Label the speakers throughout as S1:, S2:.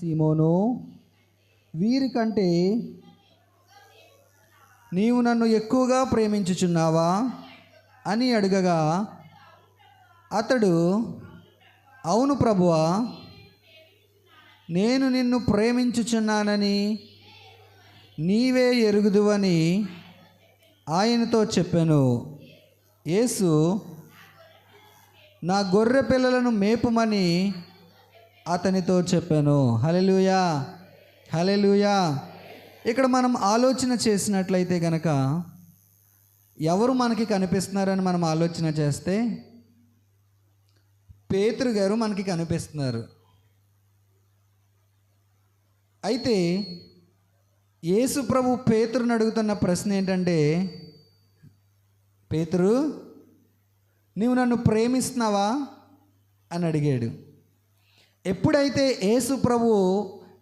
S1: సీమోను, వీరికంటే నీవు నన్ను ఎక్కువగా ప్రేమించుచున్నావా అని అడగగా అతడు, అవును ప్రభువా, నేను నిన్ను ప్రేమించుచున్నానని నీవే ఎరుగుదువని ఆయనతో చెప్పాను. యేసు, నా గొర్రె పిల్లలను మేపుమని అతనితో చెప్పాను. హల్లెలూయా, హల్లెలూయా. ఇక్కడ మనం ఆలోచన చేసినట్లయితే కనుక ఎవరు మనకి కనిపిస్తున్నారని మనం ఆలోచన చేస్తే పేతురు గారు మనకి కనిపిస్తున్నారు. అయితే యేసు ప్రభు పేతురుని అడుగుతున్న ప్రశ్న ఏంటంటే, పేతురు, నీవు నన్ను ప్రేమిస్తున్నావా అని అడిగాడు. ఎప్పుడైతే యేసు ప్రభు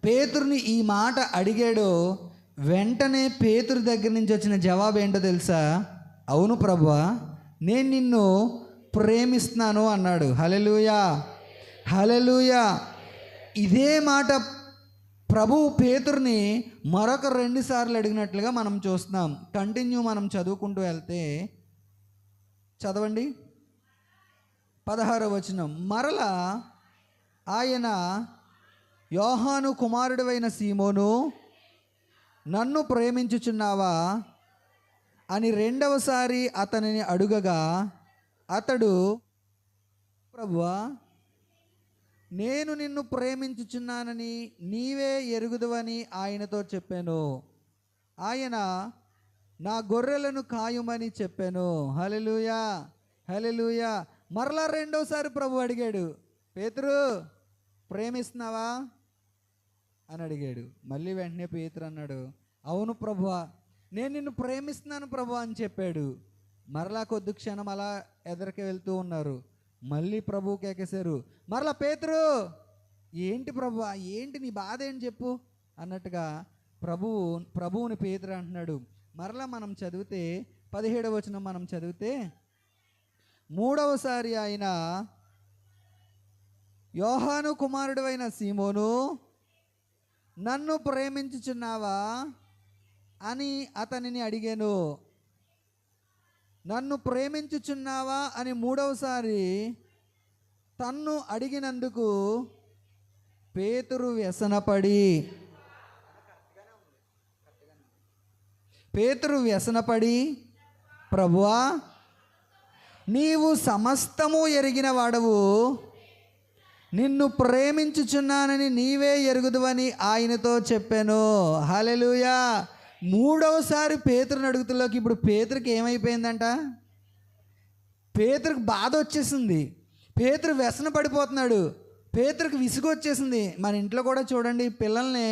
S1: పేతురుని ఈ మాట అడిగాడో వెంటనే పేతురు దగ్గర నుంచి వచ్చిన జవాబు ఏంటో తెలుసా? అవును ప్రభువా, నేను నిన్ను ప్రేమిస్తున్నాను అన్నాడు. హల్లెలూయా, హల్లెలూయా. ఇదే మాట ప్రభు పేతురుని మరొక 2 సార్లు అడిగినట్లుగా మనం చూస్తున్నాం. కంటిన్యూ మనం చదువుకుంటూ వెళ్తే చదవండి 16వ వచనం. మరలా ఆయన, యోహాను కుమారుడైన సీమోను, నన్ను ప్రేమించుచున్నావా అని 2వసారి అతనిని అడుగగా అతడు, ప్రభువా, నేను నిన్ను ప్రేమించుచున్నానని నీవే ఎరుగుదువని ఆయనతో చెప్పాను. ఆయన, నా గొర్రెలను కాయుమని చెప్పాను. హల్లెలూయా, హల్లెలూయా. మరలా 2వసారి ప్రభు అడిగాడు, పేతురు, ప్రేమిస్తున్నావా అని అడిగాడు. మళ్ళీ వెంటనే పేతురు అన్నాడు, అవును ప్రభువా, నేను నిన్ను ప్రేమిస్తున్నాను ప్రభువా అని చెప్పాడు. మరలా కొద్ది క్షణం అలా ఎదరికి వెళ్తూ ఉన్నారు. మళ్ళీ ప్రభువు కేకేశారు, మరలా పేతురు, ఏంటి ప్రభువా, ఏంటి నీ బాధ ఏంటి చెప్పు అన్నట్టుగా ప్రభువుని పేతురు అంటున్నాడు. మరలా మనం చదివితే 17వ వచనం మనం చదివితే, 3వసారి ఆయన, యోహాను కుమారుడైన సీమోను, నన్ను ప్రేమించుచున్నావా అని అతనిని అడిగాను. నన్ను ప్రేమించుచున్నావా అని 3వసారి తన్ను అడిగినందుకు పేతురు వ్యసనపడి, ప్రభువా, నీవు సమస్తము ఎరిగిన వాడవు, నిన్ను ప్రేమించుచున్నానని నీవే ఎరుగుదువని ఆయనతో చెప్పాను. హల్లెలూయా. 3వసారి పేతురుని అడుగుతులోకి ఇప్పుడు పేతురుకి ఏమైపోయిందంట? పేతురుకి బాధ వచ్చేసింది. పేతురు వ్యసన పడిపోతున్నాడు. పేతురుకి విసుగు వచ్చేసింది. మన ఇంట్లో కూడా చూడండి, పిల్లల్ని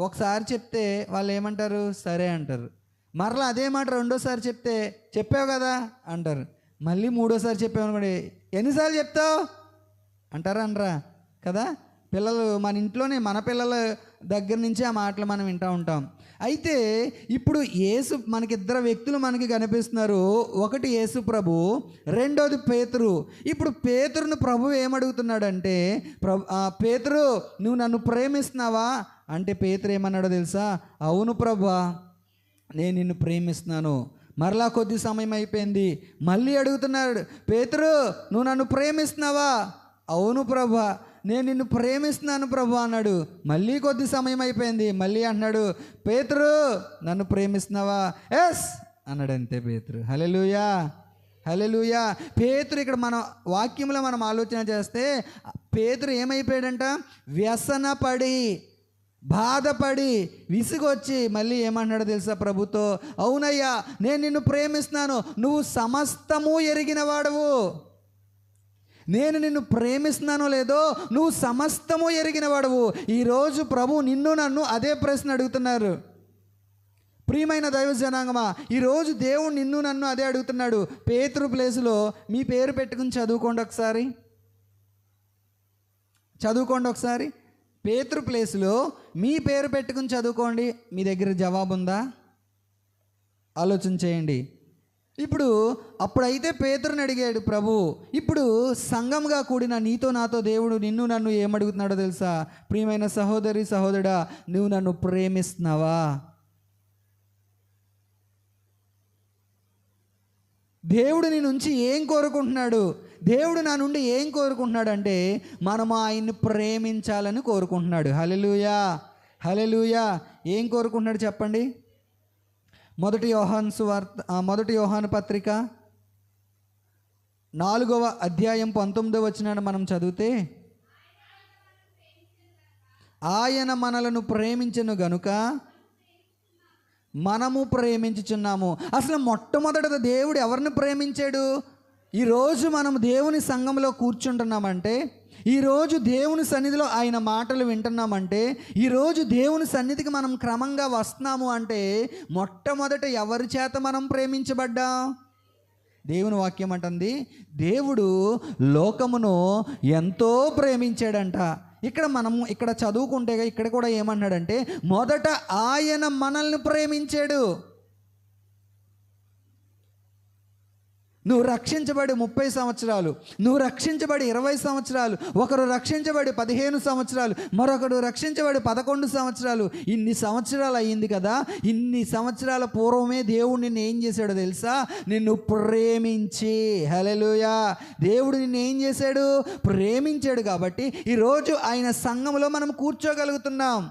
S1: ఒకసారి చెప్తే వాళ్ళు ఏమంటారు? సరే అంటారు. మరలా అదే మాట 2వసారి చెప్తే, చెప్పావు కదా అంటారు. మళ్ళీ 3వసారి చెప్పామనుకోండి, ఎన్నిసార్లు చెప్తావు అంటారా అనరా కదా? పిల్లలు మన ఇంట్లోనే మన పిల్లల దగ్గర నుంచి ఆ మాటలు మనం వింటూ ఉంటాం. అయితే ఇప్పుడు మనకిద్దరు వ్యక్తులు మనకి కనిపిస్తున్నారు. ఒకటి యేసు ప్రభు, రెండోది పేతురు. ఇప్పుడు పేతురును ప్రభు ఏమడుగుతున్నాడంటే, పేతురు, నువ్వు నన్ను ప్రేమిస్తున్నావా అంటే పేతురు ఏమన్నాడో తెలుసా? అవును ప్రభువా, నేను నిన్ను ప్రేమిస్తున్నాను. మరలా కొద్ది సమయం అయిపోయింది, మళ్ళీ అడుగుతున్నాడు, పేతురు, నువ్వు నన్ను ప్రేమిస్తున్నావా? అవును ప్రభువా, నేను నిన్ను ప్రేమిస్తున్నాను ప్రభు అన్నాడు. మళ్ళీ కొద్ది సమయం అయిపోయింది, మళ్ళీ అంటున్నాడు, పేతురు, నన్ను ప్రేమిస్తున్నావా? ఎస్ అన్నాడు. అంతే పేతురు. హల్లెలూయా, హల్లెలూయా. పేతురు ఇక్కడ మన వాక్యంలో మనం ఆలోచన చేస్తే పేతురు ఏమైపోయాడంట? వ్యసనపడి, బాధపడి, విసుగొచ్చి మళ్ళీ ఏమన్నాడో తెలుసా ప్రభుతో? అవునయ్యా, నేను నిన్ను ప్రేమిస్తున్నాను, నువ్వు సమస్తము ఎరిగిన వాడవు. నేను నిన్ను ప్రేమిస్తున్నానో లేదో నువ్వు సమస్తము ఎరిగిన వాడవు. ఈరోజు ప్రభు నిన్ను నన్ను అదే ప్రశ్న అడుగుతున్నారు. ప్రియమైన దైవ జనాంగమా, ఈరోజు దేవుడు నిన్ను నన్ను అదే అడుగుతున్నాడు. పేతురు ప్లేసులో మీ పేరు పెట్టుకుని చదువుకోండి ఒకసారి. పేతురు ప్లేసులో మీ పేరు పెట్టుకుని చదువుకోండి. మీ దగ్గర జవాబు ఉందా? ఆలోచన చేయండి. ఇప్పుడు అప్పుడైతే పేతురుని అడిగాడు ప్రభు, ఇప్పుడు సంఘంగా కూడిన నీతో నాతో దేవుడు నిన్ను నన్ను ఏమడుగుతున్నాడో తెలుసా? ప్రియమైన సహోదరి సహోదరుడా, నువ్వు నన్ను ప్రేమిస్తున్నావా? దేవుడు నీ నుంచి ఏం కోరుకుంటున్నాడు? దేవుడు నా నుండి ఏం కోరుకుంటున్నాడు అంటే మనము ఆయన్ని ప్రేమించాలని కోరుకుంటున్నాడు. హల్లెలూయా, హల్లెలూయా. ఏం కోరుకుంటున్నాడు చెప్పండి? మొదటి యోహాను పత్రిక 4వ అధ్యాయం 19వ వచనాన్ని మనం చదివితే, ఆయన మనలను ప్రేమించెను గనుక మనము ప్రేమించుచున్నాము. అసలు మొట్టమొదట దేవుడు ఎవరిని ప్రేమించాడు? ఈరోజు మనం దేవుని సంఘంలో కూర్చుంటున్నామంటే, ఈరోజు దేవుని సన్నిధిలో ఆయన మాటలు వింటున్నామంటే, ఈరోజు దేవుని సన్నిధికి మనం క్రమంగా వస్తున్నాము అంటే మొట్టమొదట ఎవరి చేత మనం ప్రేమించబడ్డాం? దేవుని వాక్యం అంటుంది, దేవుడు లోకమును ఎంతో ప్రేమించాడంట. ఇక్కడ చదువుకుంటే ఇక్కడ కూడా ఏమన్నాడంటే, మొదట ఆయన మనల్ని ప్రేమించాడు. నువ్వు రక్షించబడి 30 సంవత్సరాలు, నువ్వు రక్షించబడి 20 సంవత్సరాలు, ఒకరు రక్షించబడి 15 సంవత్సరాలు, మరొకరు రక్షించబడి 11 సంవత్సరాలు. ఇన్ని సంవత్సరాలు అయ్యింది కదా. ఇన్ని సంవత్సరాల పూర్వమే దేవుడు నిన్ను ఏం చేశాడో తెలుసా? నిన్ను ప్రేమించి, హల్లెలూయా, దేవుడు నిన్ను ఏం చేశాడు? ప్రేమించాడు. కాబట్టి ఈరోజు ఆయన సంఘంలో మనం కూర్చోగలుగుతున్నాం.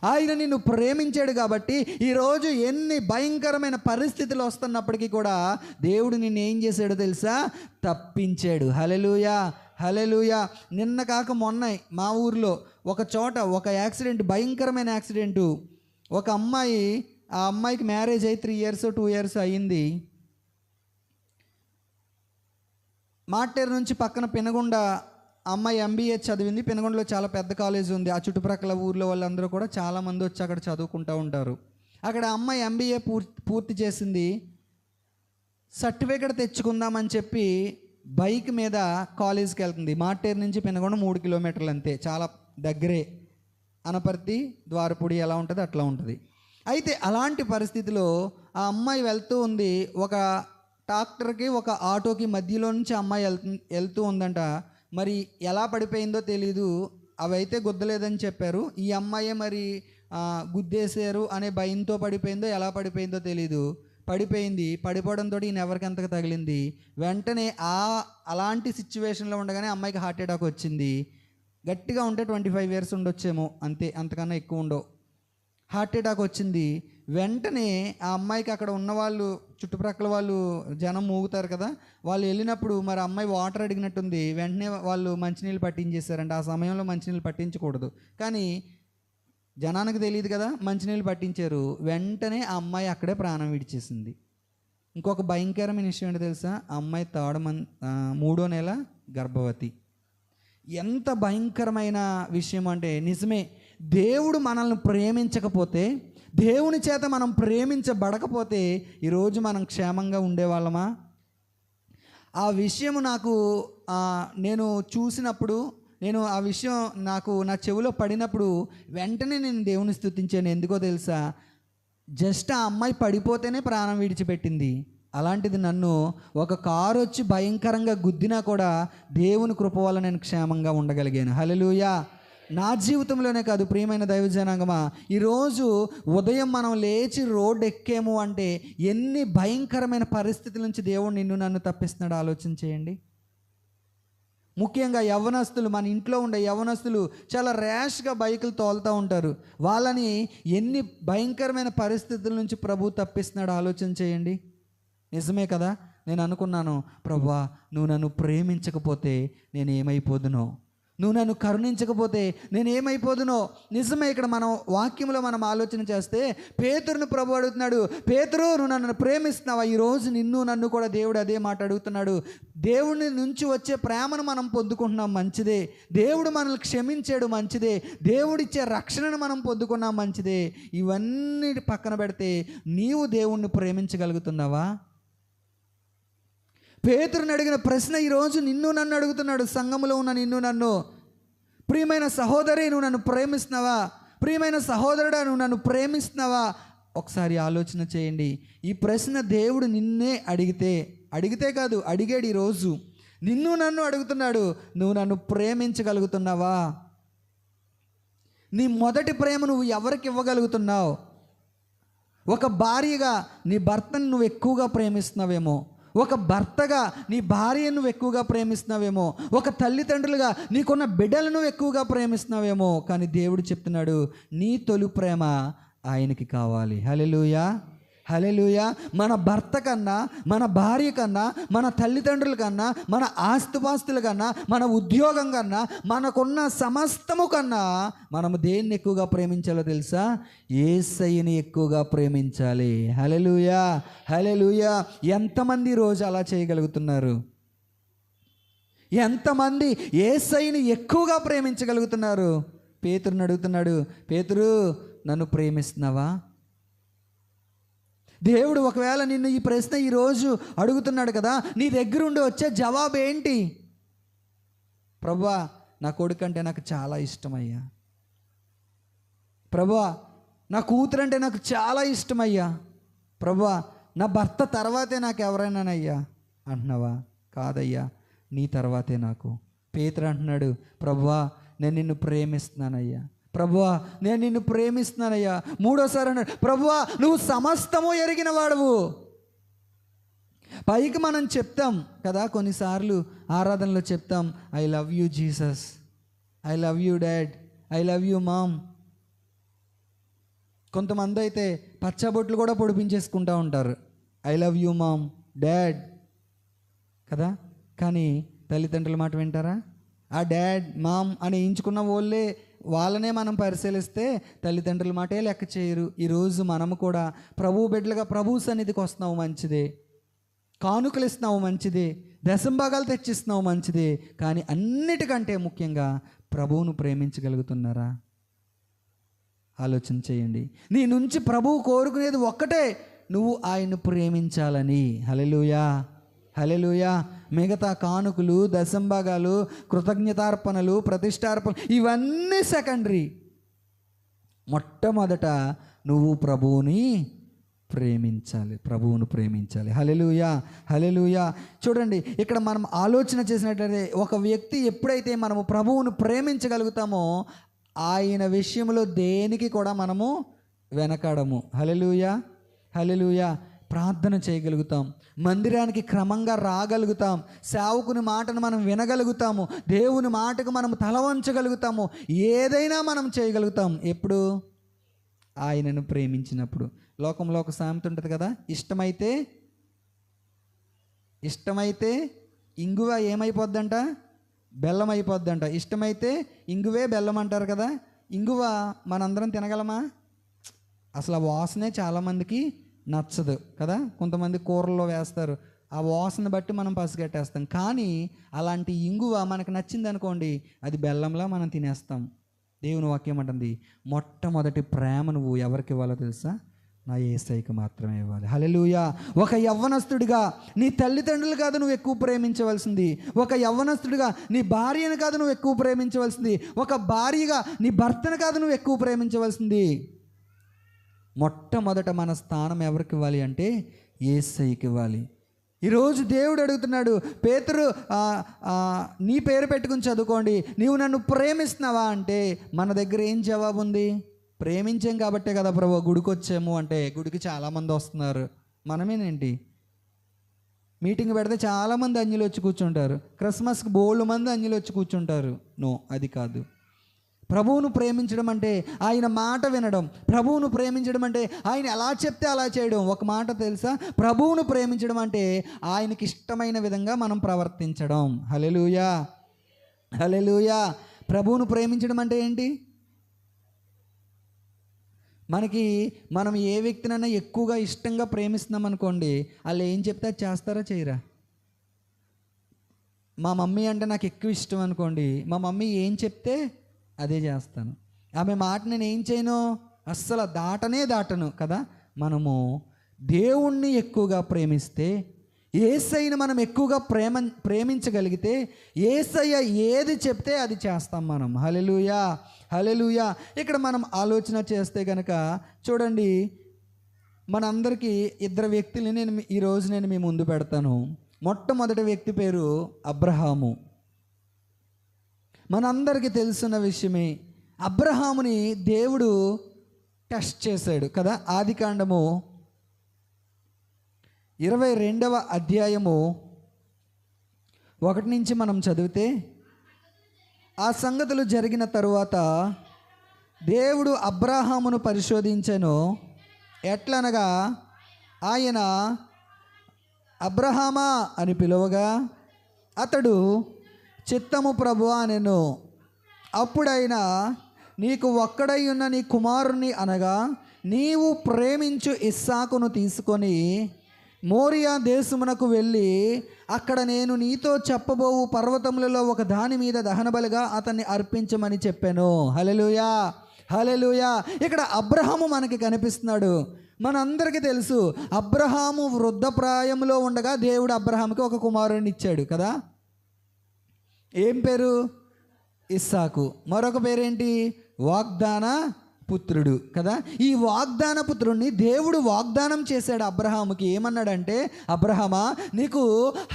S1: ఆయన నిన్ను ప్రేమించాడు కాబట్టి ఈరోజు ఎన్ని భయంకరమైన పరిస్థితులు వస్తున్నప్పటికీ కూడా దేవుడు నిన్ను ఏం చేశాడో తెలుసా? తప్పించాడు. హల్లెలూయా, హల్లెలూయా. నిన్న కాక మొన్న మా ఊర్లో ఒక చోట ఒక యాక్సిడెంట్, భయంకరమైన యాక్సిడెంటు. ఒక అమ్మాయి, ఆ అమ్మాయికి మ్యారేజ్ అయ్యి 3 years 2 years అయ్యింది. మాటేరు నుంచి పక్కన పెనుగొండ అమ్మాయి MBA చదివింది. పెనుగొండలో చాలా పెద్ద కాలేజ్ ఉంది. ఆ చుట్టుప్రక్కల ఊర్లో వాళ్ళందరూ కూడా చాలామంది వచ్చి అక్కడ చదువుకుంటూ ఉంటారు. అక్కడ అమ్మాయి MBA పూర్తి చేసింది. సర్టిఫికేట్ తెచ్చుకుందామని చెప్పి బైక్ మీద కాలేజ్కి వెళ్తుంది. మాటేరు నుంచి పెనుగొండ 3 kilometers అంతే, చాలా దగ్గరే. అనపర్తి, ద్వారపూడి ఎలా ఉంటుంది అట్లా ఉంటుంది. అయితే అలాంటి పరిస్థితిలో ఆ అమ్మాయి వెళ్తూ ఉంది. ఒక ట్రాక్టర్కి ఒక ఆటోకి మధ్యలో నుంచి అమ్మాయి వెళ్తూ ఉందంట. మరి ఎలా పడిపోయిందో తెలీదు. అవైతే గుద్దలేదని చెప్పారు. ఈ అమ్మాయే మరి గుద్దేశారు అనే భయంతో పడిపోయిందో ఎలా పడిపోయిందో తెలీదు. పడిపోయింది. పడిపోవడంతో ఈయన ఎవరికెంతకు తగిలింది. వెంటనే అలాంటి సిచ్యువేషన్లో ఉండగానే అమ్మాయికి హార్ట్ అటాక్ వచ్చింది. గట్టిగా ఉంటే 25 years ఉండొచ్చేమో, అంతే, అంతకన్నా ఎక్కువ ఉండవు. హార్ట్ అటాక్ వచ్చింది. వెంటనే ఆ అమ్మాయికి అక్కడ ఉన్నవాళ్ళు, చుట్టుప్రక్కల వాళ్ళు జనం మూగుతారు కదా, వాళ్ళు వెళ్ళినప్పుడు మరి అమ్మాయి వాటర్ అడిగినట్టుంది. వెంటనే వాళ్ళు మంచినీళ్ళు పట్టించేశారంట. ఆ సమయంలో మంచినీళ్ళు పట్టించకూడదు, కానీ జనానికి తెలియదు కదా, మంచినీళ్ళు పట్టించారు. వెంటనే ఆ అమ్మాయి అక్కడే ప్రాణం విడిచేసింది. ఇంకొక భయంకరమైన విషయం ఏంటో తెలుసా? ఆ అమ్మాయి 3వ నెల గర్భవతి. ఎంత భయంకరమైన విషయం అంటే, నిజమే, దేవుడు మనల్ని ప్రేమించకపోతే, దేవుని చేత మనం ప్రేమించబడకపోతే ఈరోజు మనం క్షేమంగా ఉండేవాళ్ళమా? ఆ విషయం నేను చూసినప్పుడు, ఆ విషయం నా చెవిలో పడినప్పుడు వెంటనే నేను దేవుని స్తుతించాను. ఎందుకో తెలుసా? జస్ట్ ఆ అమ్మాయి పడిపోతేనే ప్రాణం విడిచిపెట్టింది. అలాంటిది నన్ను ఒక కారు వచ్చి భయంకరంగా గుద్దినా కూడా దేవుని కృప వల్ల నేను క్షేమంగా ఉండగలిగాను. హల్లెలూయా. నా జీవితంలోనే కాదు ప్రియమైన దైవజనాంగమా, ఈరోజు ఉదయం మనం లేచి రోడ్డు ఎక్కేము అంటే ఎన్ని భయంకరమైన పరిస్థితుల నుంచి దేవుడు నిన్ను నన్ను తప్పిస్తున్నాడు ఆలోచన చేయండి. ముఖ్యంగా యవ్వనస్తులు, మన ఇంట్లో ఉండే యవ్వనస్తులు చాలా ర్యాష్గా బైకులు తోలుతూ ఉంటారు. వాళ్ళని ఎన్ని భయంకరమైన పరిస్థితుల నుంచి ప్రభు తప్పిస్తున్నాడు ఆలోచన చేయండి. నిజమే కదా. నేను అనుకున్నాను, ప్రభువా నువ్వు నన్ను ప్రేమించకపోతే నేను ఏమైపోదునో, నువ్వు నన్ను కరుణించకపోతే నేను ఏమైపోదునో. నిజమే. ఇక్కడ మనం వాక్యంలో మనం ఆలోచన చేస్తే పేతురును ప్రభు అడుగుతున్నాడు, పేతురు నువ్వు నన్ను ప్రేమిస్తున్నావా? ఈరోజు నిన్ను నన్ను కూడా దేవుడు అదే మాట అడుగుతున్నాడు. దేవుని నుంచి వచ్చే ప్రేమను మనం పొందుకుంటున్నాం, మంచిదే. దేవుడు మనల్ని క్షమించాడు, మంచిదే. దేవుడిచ్చే రక్షణను మనం పొందుకున్నాం, మంచిదే. ఇవన్నీ పక్కన పెడితే నీవు దేవుణ్ణి ప్రేమించగలుగుతున్నావా? పేతురుని అడిగిన ప్రశ్న ఈరోజు నిన్ను నన్ను అడుగుతున్నాడు, సంఘములో ఉన్న నిన్ను నన్ను. ప్రియమైన సహోదరి, నువ్వు నన్ను ప్రేమిస్తున్నావా? ప్రియమైన సహోదరుడా, నువ్వు నన్ను ప్రేమిస్తున్నావా? ఒకసారి ఆలోచన చేయండి. ఈ ప్రశ్న దేవుడు నిన్నే అడిగితే కాదు, అడిగాడు. ఈరోజు నిన్ను నన్ను అడుగుతున్నాడు, నువ్వు నన్ను ప్రేమించగలుగుతున్నావా? నీ మొదటి ప్రేమ నువ్వు ఎవరికి ఇవ్వగలుగుతున్నావు? ఒక భార్యగా నీ భర్తను నువ్వు ఎక్కువగా ప్రేమిస్తున్నావేమో, ఒక భర్తగా నీ భార్యను నువ్వు ఎక్కువగా ప్రేమిస్తున్నావేమో, ఒక తల్లిదండ్రులుగా నీకున్న బిడ్డలను ఎక్కువగా ప్రేమిస్తున్నావేమో. కానీ దేవుడు చెప్తున్నాడు, నీ తొలి ప్రేమ ఆయనకి కావాలి. హల్లెలూయా, హల్లెలూయా. మన భర్త కన్నా, మన భార్య కన్నా, మన తల్లిదండ్రుల కన్నా, మన ఆస్తుపాస్తుల కన్నా, మన ఉద్యోగం కన్నా, మనకున్న సమస్తము కన్నా మనము దేన్ని ఎక్కువగా ప్రేమించాలో తెలుసా? యేసయ్యని ఎక్కువగా ప్రేమించాలి. హల్లెలూయా, హల్లెలూయా. ఎంతమంది రోజు అలా చేయగలుగుతున్నారు? ఎంతమంది యేసయ్యని ఎక్కువగా ప్రేమించగలుగుతున్నారు? పేతురుని అడుగుతున్నాడు, పేతురు నన్ను ప్రేమిస్తున్నావా? దేవుడు ఒకవేళ నిన్ను ఈ ప్రశ్న ఈరోజు అడుగుతున్నాడు కదా, నీ దగ్గర ఉండి వచ్చే జవాబు ఏంటి? ప్రభువా, నా కొడుకు అంటే నాకు చాలా ఇష్టమయ్యా. ప్రభువా, నా కూతురు అంటే నాకు చాలా ఇష్టమయ్యా. ప్రభువా, నా భర్త తర్వాతే నాకు ఎవరైనానయ్యా అంటున్నావా? కాదయ్యా, నీ తర్వాతే నాకు. పేతురు అంటున్నాడు, ప్రభువా నేను నిన్ను ప్రేమిస్తున్నానయ్యా. ప్రభువా నేను నిన్ను ప్రేమిస్తున్నానయ్యా. మూడోసారి అన్నాడు, ప్రభువా నువ్వు సమస్తము ఎరిగిన వాడవు. పైకి మనం చెప్తాం కదా, కొన్నిసార్లు ఆరాధనలో చెప్తాం, I love you Jesus, I love you dad, I love you mom. కొంతమంది అయితే పచ్చబొట్లు కూడా పొడిపించేసుకుంటూ ఉంటారు, I love you mom, dad కదా. కానీ తల్లిదండ్రుల మాట వింటారా? ఆ డాడ్ మామ్ అని ఎంచుకున్న వాళ్ళనే మనం పరిశీలిస్తే తల్లిదండ్రుల మాటే లెక్క చేయరు. ఈరోజు మనము కూడా ప్రభు బిడ్డలుగా ప్రభు సన్నిధికి వస్తున్నావు, మంచిదే. కానుకలు ఇస్తున్నావు, మంచిదే. దశంభాగాలు తెచ్చిస్తున్నావు, మంచిదే. కానీ అన్నిటికంటే ముఖ్యంగా ప్రభువును ప్రేమించగలుగుతున్నారా? ఆలోచన చేయండి. నీ నుంచి ప్రభువు కోరుకునేది ఒక్కటే, నువ్వు ఆయన్ను ప్రేమించాలని. హల్లెలూయా, హల్లెలూయా. మిగతా కానుకలు, దశంభాగాలు, కృతజ్ఞతార్పణలు, ప్రతిష్టార్పణలు ఇవన్నీ సెకండరీ. మొట్టమొదట నువ్వు ప్రభువుని ప్రేమించాలి, ప్రభువును ప్రేమించాలి. హల్లెలూయా, హల్లెలూయా. చూడండి, ఇక్కడ మనం ఆలోచన చేసినట్లయితే ఒక వ్యక్తి ఎప్పుడైతే మనము ప్రభువును ప్రేమించగలుగుతామో ఆయన విషయంలో దేనికి కూడా మనము వెనకాడము. హల్లెలూయా, హల్లెలూయా. ప్రార్థన చేయగలుగుతాం, మందిరానికి క్రమంగా రాగలుగుతాం, సేవకుని మాటను మనం వినగలుగుతాము, దేవుని మాటకు మనం తల వంచగలుగుతాము, ఏదైనా మనం చేయగలుగుతాం. ఎప్పుడు? ఆయనను ప్రేమించినప్పుడు. లోకంలో ఒక సామెత ఉంటుంది కదా, ఇష్టమైతే ఇంగువ ఏమైపోద్దంట? బెల్లం అయిపోద్దంట. ఇష్టమైతే ఇంగువే బెల్లం అంటారు కదా. ఇంగువ మనందరం తినగలమా? అసలు ఆ వాసనే చాలామందికి నచ్చదు కదా. కొంతమంది కూరల్లో వేస్తారు, ఆ వాసన బట్టి మనం పసిగట్టేస్తాం. కానీ అలాంటి ఇంగువ మనకు నచ్చింది అనుకోండి, అది బెల్లంలా మనం తినేస్తాం. దేవుని వాక్యం అంటుంది, మొట్టమొదటి ప్రేమ నువ్వు ఎవరికి ఇవ్వాలో తెలుసా? నా యేసయ్యకి మాత్రమే ఇవ్వాలి. హల్లెలూయా. ఒక యవ్వనస్తుడిగా నీ తల్లిదండ్రులు కాదు నువ్వు ఎక్కువ ప్రేమించవలసింది, ఒక యవ్వనస్తుడిగా నీ భార్యను కాదు నువ్వు ఎక్కువ ప్రేమించవలసింది, ఒక భార్యగా నీ భర్తను కాదు నువ్వు ఎక్కువ ప్రేమించవలసింది. మొట్టమొదట మన స్థానం ఎవరికి ఇవ్వాలి అంటే యేసయ్యకి ఇవ్వాలి. ఈరోజు దేవుడు అడుగుతున్నాడు, పేతురు నీ పేరు పెట్టుకుని చదువుకోండి, నీవు నన్ను ప్రేమిస్తున్నావా అంటే మన దగ్గర ఏం జవాబు ఉంది? ప్రేమించాం కాబట్టే కదా ప్రభు గుడికి వచ్చాము అంటే. గుడికి చాలామంది వస్తున్నారు, మనమేనేంటి? మీటింగ్ పెడితే చాలామంది అన్యులు వచ్చి కూర్చుంటారు, క్రిస్మస్కి బోల్డ్ మంది అన్యులు వచ్చి కూర్చుంటారు. నో, అది కాదు. ప్రభువును ప్రేమించడం అంటే ఆయన మాట వినడం, ప్రభువును ప్రేమించడం అంటే ఆయన ఎలా చెప్తే అలా చేయడం. ఒక మాట తెలుసా, ప్రభువును ప్రేమించడం అంటే ఆయనకి ఇష్టమైన విధంగా మనం ప్రవర్తించడం. హల్లెలూయా, హల్లెలూయా. ప్రభువును ప్రేమించడం అంటే ఏంటి? మనం ఏ వ్యక్తినైనా ఎక్కువగా ఇష్టంగా ప్రేమిస్తున్నాం అనుకోండి, వాళ్ళు ఏం చెప్తే అది చేస్తారా చేయరా? మా మమ్మీ అంటే నాకు ఎక్కువ ఇష్టం అనుకోండి, మా మమ్మీ ఏం చెప్తే అదే చేస్తాను. ఆమె మాట నేను ఏం చేయను, అస్సలు దాటను కదా. మనము దేవుణ్ణి ఎక్కువగా ప్రేమిస్తే, యేసయ్యను మనం ఎక్కువగా ప్రేమించగలిగితే, యేసయ్య ఏది చెప్తే అది చేస్తాం మనం. హల్లెలూయా, హల్లెలూయా. ఇక్కడ మనం ఆలోచన చేస్తే కనుక చూడండి, మనందరికీ ఇద్దరు వ్యక్తులని ఈరోజు నేను మీ ముందు పెడతాను. మొట్టమొదటి వ్యక్తి పేరు అబ్రహాము. మనందరికీ తెలుసున్న విషయమే. అబ్రహాముని దేవుడు టెస్ట్ చేశాడు కదా. ఆదికాండము 22వ అధ్యాయము 1 నుంచి మనం చదివితే, ఆ సంగతులు జరిగిన తరువాత దేవుడు అబ్రహామును పరిశోధించెను. ఎట్లనగా ఆయన అబ్రహామా అని పిలువగా అతడు చిత్తము ప్రభువా అనెను. అప్పుడైనా నీకు ఒక్కడై ఉన్న నీ కుమారుని అనగా నీవు ప్రేమించు ఇస్సాకును తీసుకొని మోరియా దేశమునకు వెళ్ళి అక్కడ నేను నీతో చెప్పబోవు పర్వతములలో ఒక దాని మీద దహనబలిగా అతన్ని అర్పించమని చెప్పాను. హల్లెలూయా, హల్లెలూయా. ఇక్కడ అబ్రహాము మనకి కనిపిస్తున్నాడు. మనందరికీ తెలుసు, అబ్రహాము వృద్ధప్రాయంలో ఉండగా దేవుడు అబ్రహాముకి ఒక కుమారుని ఇచ్చాడు కదా. ఏం పేరు? ఇస్సాకు. మరొక పేరేంటి? వాగ్దాన పుత్రుడు కదా. ఈ వాగ్దాన పుత్రుడిని దేవుడు వాగ్దానం చేశాడు అబ్రహాముకి. ఏమన్నాడంటే, అబ్రహమా, నీకు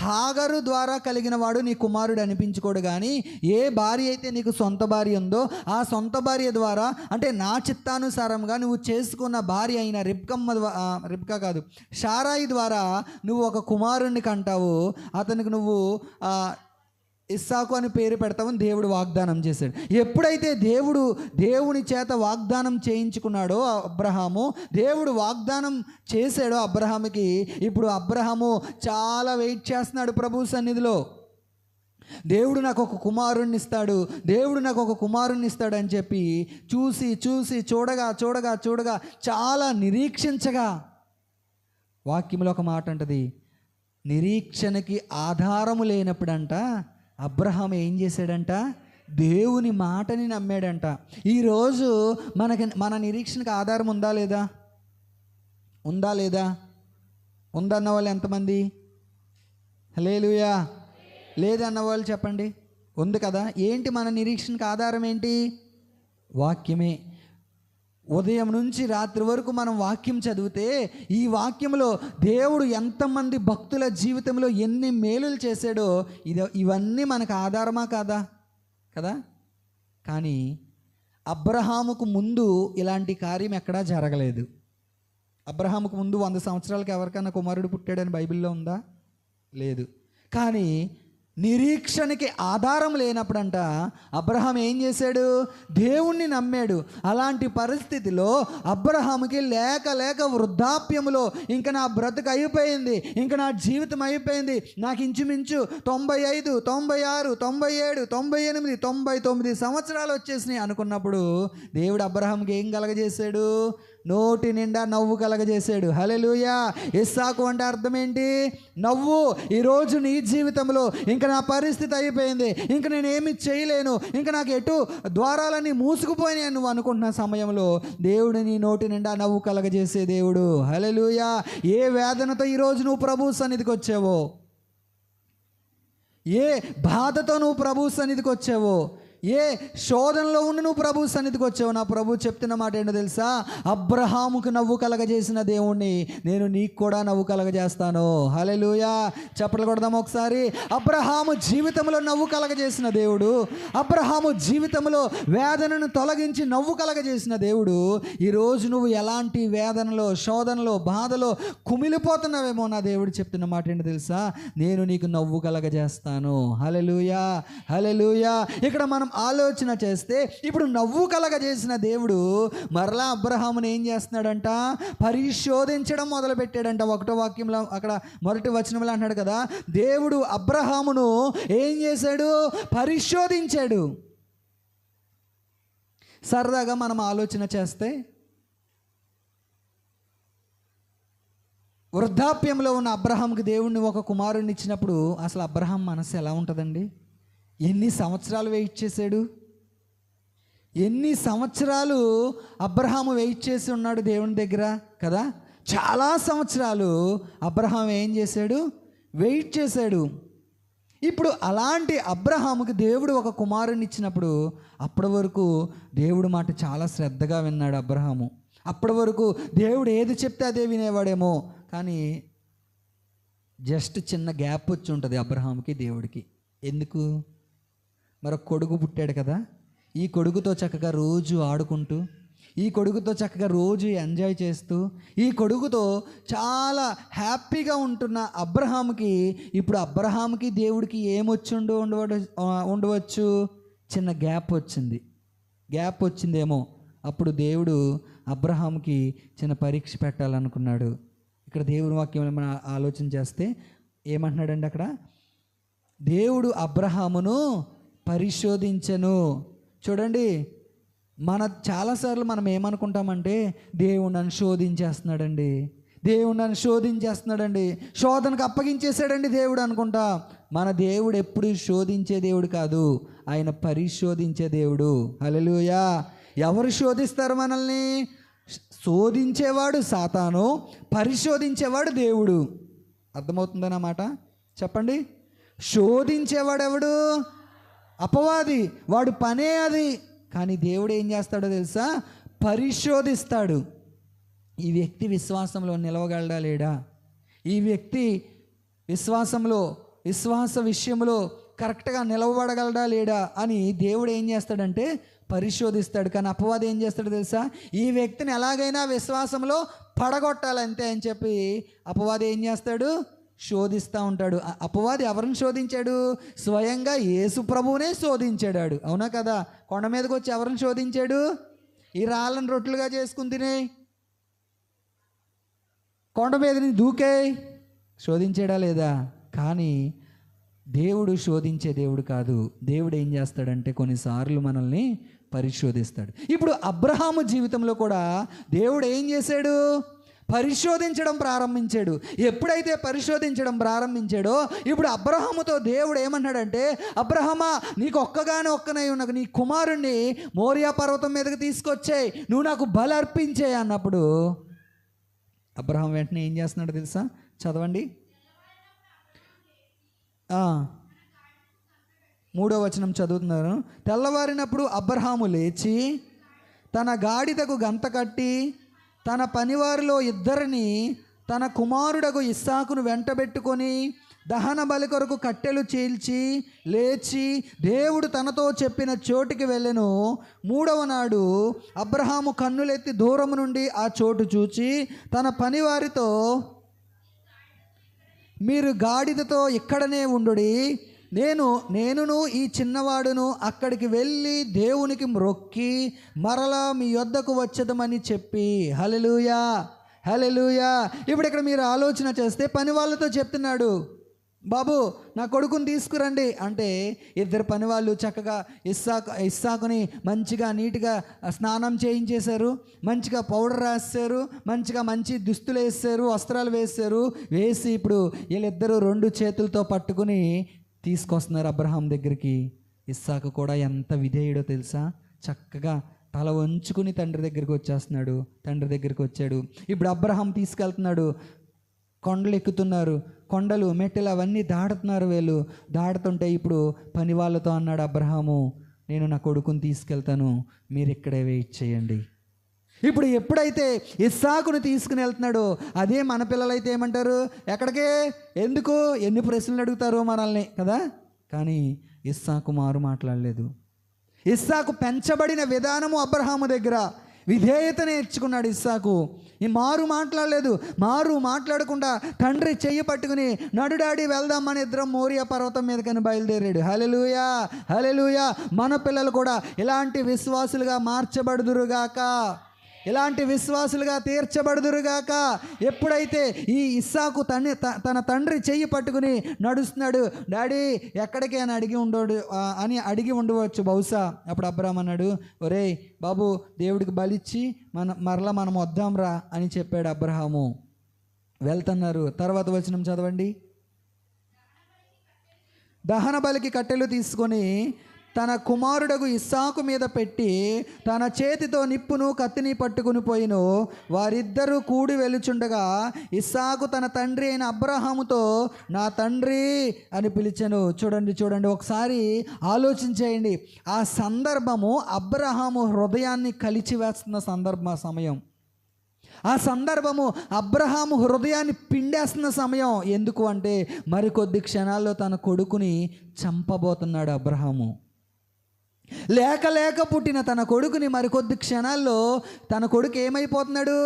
S1: హాగరు ద్వారా కలిగిన వాడు నీ కుమారుడు అనిపించుకోడు, కానీ ఏ భార్య అయితే నీకు సొంత భార్య ఉందో ఆ సొంత భార్య ద్వారా, అంటే నా చిత్తానుసారంగా నువ్వు చేసుకున్న భార్య అయిన రిబ్కా కాదు, షారాయి ద్వారా నువ్వు ఒక కుమారుణ్ణి కంటావు. అతనికి నువ్వు ఇస్సాకు అని పేరు పెడతామని దేవుడు వాగ్దానం చేశాడు. ఎప్పుడైతే దేవుని చేత వాగ్దానం చేయించుకున్నాడో అబ్రహాము, దేవుడు వాగ్దానం చేశాడో అబ్రహాముకి, ఇప్పుడు అబ్రహాము చాలా వెయిట్ చేస్తున్నాడు ప్రభు సన్నిధిలో. దేవుడు నాకు ఒక కుమారుణ్ణి ఇస్తాడు, దేవుడు నాకు ఒక కుమారుణ్ణి ఇస్తాడు అని చెప్పి చూసి చూడగా చాలా నిరీక్షించగా, వాక్యంలో ఒక మాట అంటది, నిరీక్షణకి ఆధారము లేనప్పుడంట అబ్రహాం ఏం చేశాడంట? దేవుని మాటని నమ్మాడంట. ఈరోజు మన నిరీక్షణకు ఆధారం ఉందా లేదా? ఉందన్న వాళ్ళు ఎంతమంది? హల్లెలూయా. లేదన్న వాళ్ళు చెప్పండి. ఉంది కదా. ఏంటి మన నిరీక్షణకు ఆధారం? ఏంటి? వాక్యమే. ఉదయం నుంచి రాత్రి వరకు మనం వాక్యం చదివితే ఈ వాక్యంలో దేవుడు ఎంతమంది భక్తుల జీవితంలో ఎన్ని మేలులు చేశాడో ఇవన్నీ మనకు ఆధారమా కాదా? కదా. కానీ అబ్రహాముకు ముందు ఇలాంటి కార్యం ఎక్కడా జరగలేదు. అబ్రహాముకు ముందు 100 సంవత్సరాలకు ఎవరికైనా కుమారుడు పుట్టాడని బైబిల్లో ఉందా? లేదు. కానీ నిరీక్షణకి ఆధారం లేనప్పుడంట అబ్రహాం ఏం చేశాడు? దేవుణ్ణి నమ్మాడు. అలాంటి పరిస్థితిలో అబ్రహాముకి లేక వృద్ధాప్యములో ఇంకా నా బ్రతుకు అయిపోయింది, ఇంకా నా జీవితం అయిపోయింది, నాకు ఇంచుమించు 95, 96, 97, 98, 99 సంవత్సరాలు వచ్చేసినాయి అనుకున్నప్పుడు దేవుడు అబ్రహాంకి ఏం కలగజేశాడు? నోటి నిండా నవ్వు కలగజేశాడు. హల్లెలూయా. ఇస్సాకు అంటే అర్థం ఏంటి? నవ్వు. ఈరోజు నీ జీవితంలో ఇంకా నా పరిస్థితి అయిపోయింది, ఇంకా నేను ఏమి చేయలేను, ఇంకా నాకు ఎటు ద్వారాలన్నీ మూసుకుపోయినాయి నువ్వు అనుకుంటున్న సమయంలో దేవుడు నీ నోటి నిండా నవ్వు కలగజేసే దేవుడు. హల్లెలూయా. ఏ వేదనతో ఈరోజు నువ్వు ప్రభు సన్నిధికి వచ్చావో, ఏ బాధతో నువ్వు ప్రభు సన్నిధికి వచ్చావో, ఏ శోధనలో ఉండి నువ్వు ప్రభు సన్నిధికి వచ్చావు, నా ప్రభు చెప్తున్న మాట ఏంటో తెలుసా? అబ్రహాముకు నవ్వు కలగజేసిన దేవుణ్ణి నేను నీకు కూడా నవ్వు కలగజేస్తాను. హల్లెలూయా. చప్పట్లు కొడదాం ఒకసారి. అబ్రహాము జీవితంలో నవ్వు కలగజేసిన దేవుడు, అబ్రహాము జీవితంలో వేదనను తొలగించి నవ్వు కలగజేసిన దేవుడు, ఈరోజు నువ్వు ఎలాంటి వేదనలో, శోధనలో, బాధలో కుమిలిపోతున్నావేమో నా దేవుడు చెప్తున్న మాట ఏంటో తెలుసా? నేను నీకు నవ్వు కలగజేస్తాను. హల్లెలూయా, హల్లెలూయా. ఇక్కడ మనం ఆలోచన చేస్తే ఇప్పుడు నవ్వు కలగజేసిన దేవుడు మరలా అబ్రహాముని ఏం చేస్తున్నాడంట? పరిశోధించడం మొదలుపెట్టాడంట. 1వ వాక్యంలో అక్కడ మొదటి వచనంలో అంటున్నాడు కదా, దేవుడు అబ్రహామును ఏం చేశాడు? పరిశోధించాడు. సరదాగా మనం ఆలోచన చేస్తే వృద్ధాప్యంలో ఉన్న అబ్రహాంకి దేవుడిని ఒక కుమారుడిని ఇచ్చినప్పుడు అసలు అబ్రహాం మనసు ఎలా ఉంటుందండి? ఎన్ని సంవత్సరాలు వెయిట్ చేశాడు? ఎన్ని సంవత్సరాలు అబ్రహాము వెయిట్ చేసి ఉన్నాడు దేవుని దగ్గర కదా. చాలా సంవత్సరాలు అబ్రహాం ఏం చేశాడు? వెయిట్ చేశాడు. ఇప్పుడు అలాంటి అబ్రహాముకి దేవుడు ఒక కుమారుని ఇచ్చినప్పుడు అప్పటి వరకు దేవుడు మాట చాలా శ్రద్ధగా విన్నాడు అబ్రహాము. అప్పటి వరకు దేవుడు ఏది చెప్తే అదే వినేవాడేమో, కానీ జస్ట్ చిన్న గ్యాప్ వచ్చి ఉంటుంది అబ్రహాముకి దేవుడికి. ఎందుకు? మరొక కొడుకు పుట్టాడు కదా, ఈ కొడుకుతో చక్కగా రోజు ఆడుకుంటూ, ఈ కొడుకుతో చక్కగా రోజు ఎంజాయ్ చేస్తూ, ఈ కొడుకుతో చాలా హ్యాపీగా ఉంటున్న అబ్రహాముకి ఇప్పుడు అబ్రహాముకి దేవుడికి ఏమొచ్చి ఉండవచ్చు? చిన్న గ్యాప్ వచ్చిందేమో. అప్పుడు దేవుడు అబ్రహాముకి చిన్న పరీక్ష పెట్టాలనుకున్నాడు. ఇక్కడ దేవుని వాక్యం మనం ఆలోచన చేస్తే ఏమంటున్నాడండి అక్కడ? దేవుడు అబ్రహామును పరిశోధించెను. చూడండి, చాలాసార్లు మనం ఏమనుకుంటామంటే దేవుడు నన్ను శోధించేస్తున్నాడండి, శోధనకు అప్పగించేశాడండి దేవుడు అనుకుంటా. మన దేవుడు ఎప్పుడు శోధించే దేవుడు కాదు, ఆయన పరిశోధించే దేవుడు. హల్లెలూయా. ఎవరు శోధిస్తారు మనల్ని? శోధించేవాడు సాతాను, పరిశోధించేవాడు దేవుడు. అర్థమవుతుందన్నమాట? చెప్పండి. శోధించేవాడు ఎవడు? అపవాది. వాడు పనే అది. కానీ దేవుడు ఏం చేస్తాడో తెలుసా? పరిశోధిస్తాడు. ఈ వ్యక్తి విశ్వాసంలో నిలవగలడా లేడా, ఈ వ్యక్తి విశ్వాస విషయంలో కరెక్ట్గా నిలవబడగలడా లేడా అని దేవుడు ఏం చేస్తాడంటే పరిశోధిస్తాడు. కానీ అపవాది ఏం చేస్తాడో తెలుసా? ఈ వ్యక్తిని ఎలాగైనా విశ్వాసంలో పడగొట్టాలంతే అని చెప్పి అపవాది ఏం చేస్తాడు? శోధిస్తూ ఉంటాడు. అపవాది ఎవరిని శోధించాడు? స్వయంగా యేసు ప్రభువునే శోధించాడు. అవునా కదా? కొండ మీదకి వచ్చి ఎవరిని శోధించాడు? ఈ రాళ్ళను రొట్టెలుగా చేసుకుని తినే, కొండ మీద దూకే శోధించాడా లేదా? కానీ దేవుడు శోధించే దేవుడు కాదు. దేవుడు ఏం చేస్తాడంటే కొన్నిసార్లు మనల్ని పరిశోధిస్తాడు. ఇప్పుడు అబ్రహాము జీవితంలో కూడా దేవుడు ఏం చేశాడు? పరిశోధించడం ప్రారంభించాడు. ఎప్పుడైతే పరిశోధించడం ప్రారంభించాడో ఇప్పుడు అబ్రహాముతో దేవుడు ఏమన్నాడంటే, అబ్రహమా, నీకు ఒక్కనై ఉన్న నీ కుమారుణ్ణి మోరియా పర్వతం మీదకి తీసుకొచ్చేయి, నువ్వు నాకు బలి అర్పించేయి అన్నప్పుడు అబ్రహాం వెంటనే ఏం చేస్తున్నాడో తెలుసా? చదవండి. 3వ వచనం చదువుతున్నారు. తెల్లవారినప్పుడు అబ్రహాము లేచి తన గాడిదకు గంత కట్టి తన పనివారిలో 2 తన కుమారుడకు ఇస్సాకును వెంటబెట్టుకొని దహన బలి కొరకు కట్టెలు చీల్చి లేచి దేవుడు తనతో చెప్పిన చోటికి వెళ్ళెను. 3వ నాడు అబ్రహాము కన్నులెత్తి దూరం నుండి ఆ చోటు చూచి తన పనివారితో, మీరు గాడిదతో ఇక్కడనే ఉండుడి, నేనును ఈ చిన్నవాడును అక్కడికి వెళ్ళి దేవునికి మ్రొక్కి మరలా మీ యొద్దకు వచ్చేదమని చెప్పి. హల్లెలూయా, హల్లెలూయా. ఇప్పుడు ఇక్కడ మీరు ఆలోచన చేస్తే పని వాళ్ళతో చెప్తున్నాడు, బాబు నా కొడుకుని తీసుకురండి అంటే 2 పనివాళ్ళు చక్కగా ఇస్సాకుని మంచిగా నీట్గా స్నానం చేయించేశారు, మంచిగా పౌడర్ రాశారు, మంచి దుస్తులు వేసారు, వస్త్రాలు వేసి ఇప్పుడు వీళ్ళిద్దరూ 2 చేతులతో పట్టుకుని తీసుకొస్తున్నారు అబ్రహాం దగ్గరికి. ఇస్సాకు కూడా ఎంత విధేయుడో తెలుసా? చక్కగా తల వంచుకుని తండ్రి దగ్గరికి వచ్చాడు. ఇప్పుడు అబ్రహాం తీసుకెళ్తున్నాడు. కొండలు ఎక్కుతున్నారు, కొండలు మెట్టెలు అవన్నీ దాడుతున్నారు. వీళ్ళు దాడుతుంటే ఇప్పుడు పని వాళ్ళతో అన్నాడు అబ్రహాము, నేను నా కొడుకుని తీసుకెళ్తాను, మీరు ఇక్కడే వెయిట్ చేయండి. ఇప్పుడు ఎప్పుడైతే ఇస్సాకును తీసుకుని వెళ్తున్నాడో అదే మన పిల్లలైతే ఏమంటారు? ఎక్కడికే, ఎందుకు, ఎన్ని ప్రశ్నలు అడుగుతారో మనల్ని కదా. కానీ ఇస్సాకు మారు మాట్లాడలేదు. ఇస్సాకు పెంచబడిన విధానము అబ్రహాము దగ్గర విధేయత నేర్చుకున్నాడు ఇస్సాకు. ఈ మారు మాట్లాడకుండా తండ్రి చెయ్యి పట్టుకుని నడు డాడీ వెళ్దాం మన ఇద్దరం మోరియా పర్వతం మీదకని బయలుదేరాడు. హల్లెలూయా, హల్లెలూయా. మన పిల్లలు కూడా ఇలాంటి విశ్వాసులుగా మార్చబడుదురుగాక, ఇలాంటి విశ్వాసులుగా తీర్చబడుదురుగాక. ఎప్పుడైతే ఈ ఇస్సాకు తన తండ్రి చెయ్యి పట్టుకుని నడుస్తున్నాడు, డాడీ ఎక్కడికి అని అడిగి ఉండవచ్చు బహుశా. అప్పుడు అబ్రహాం అన్నాడు, ఒరేయ్ బాబు, దేవుడికి బలిచ్చి మరలా మనం వద్దాంరా అని చెప్పాడు అబ్రహాము. వెళ్తున్నారు. తర్వాత వచనం చదవండి. దహన బలికి కట్టెలు తీసుకొని తన కుమారుడకు ఇస్సాకు మీద పెట్టి తన చేతితో నిప్పును కత్తిని పట్టుకుని పోయిను. వారిద్దరూ కూడి వెలుచుండగా ఇస్సాకు తన తండ్రి అయిన అబ్రహాముతో నా తండ్రి అని పిలిచెను. చూడండి, ఒకసారి ఆలోచించేయండి. ఆ సందర్భము అబ్రహాము హృదయాన్ని కలిచివేస్తున్న సమయం. ఆ సందర్భము అబ్రహాము హృదయాన్ని పిండేస్తున్న సమయం. ఎందుకు అంటే మరికొద్ది క్షణాల్లో తన కొడుకుని చంపబోతున్నాడు అబ్రహాము. లేక లేక పుట్టిన తన కొడుకుని మరికొద్ది క్షణాల్లో తన కొడుకు ఏమైపోతున్నాడు?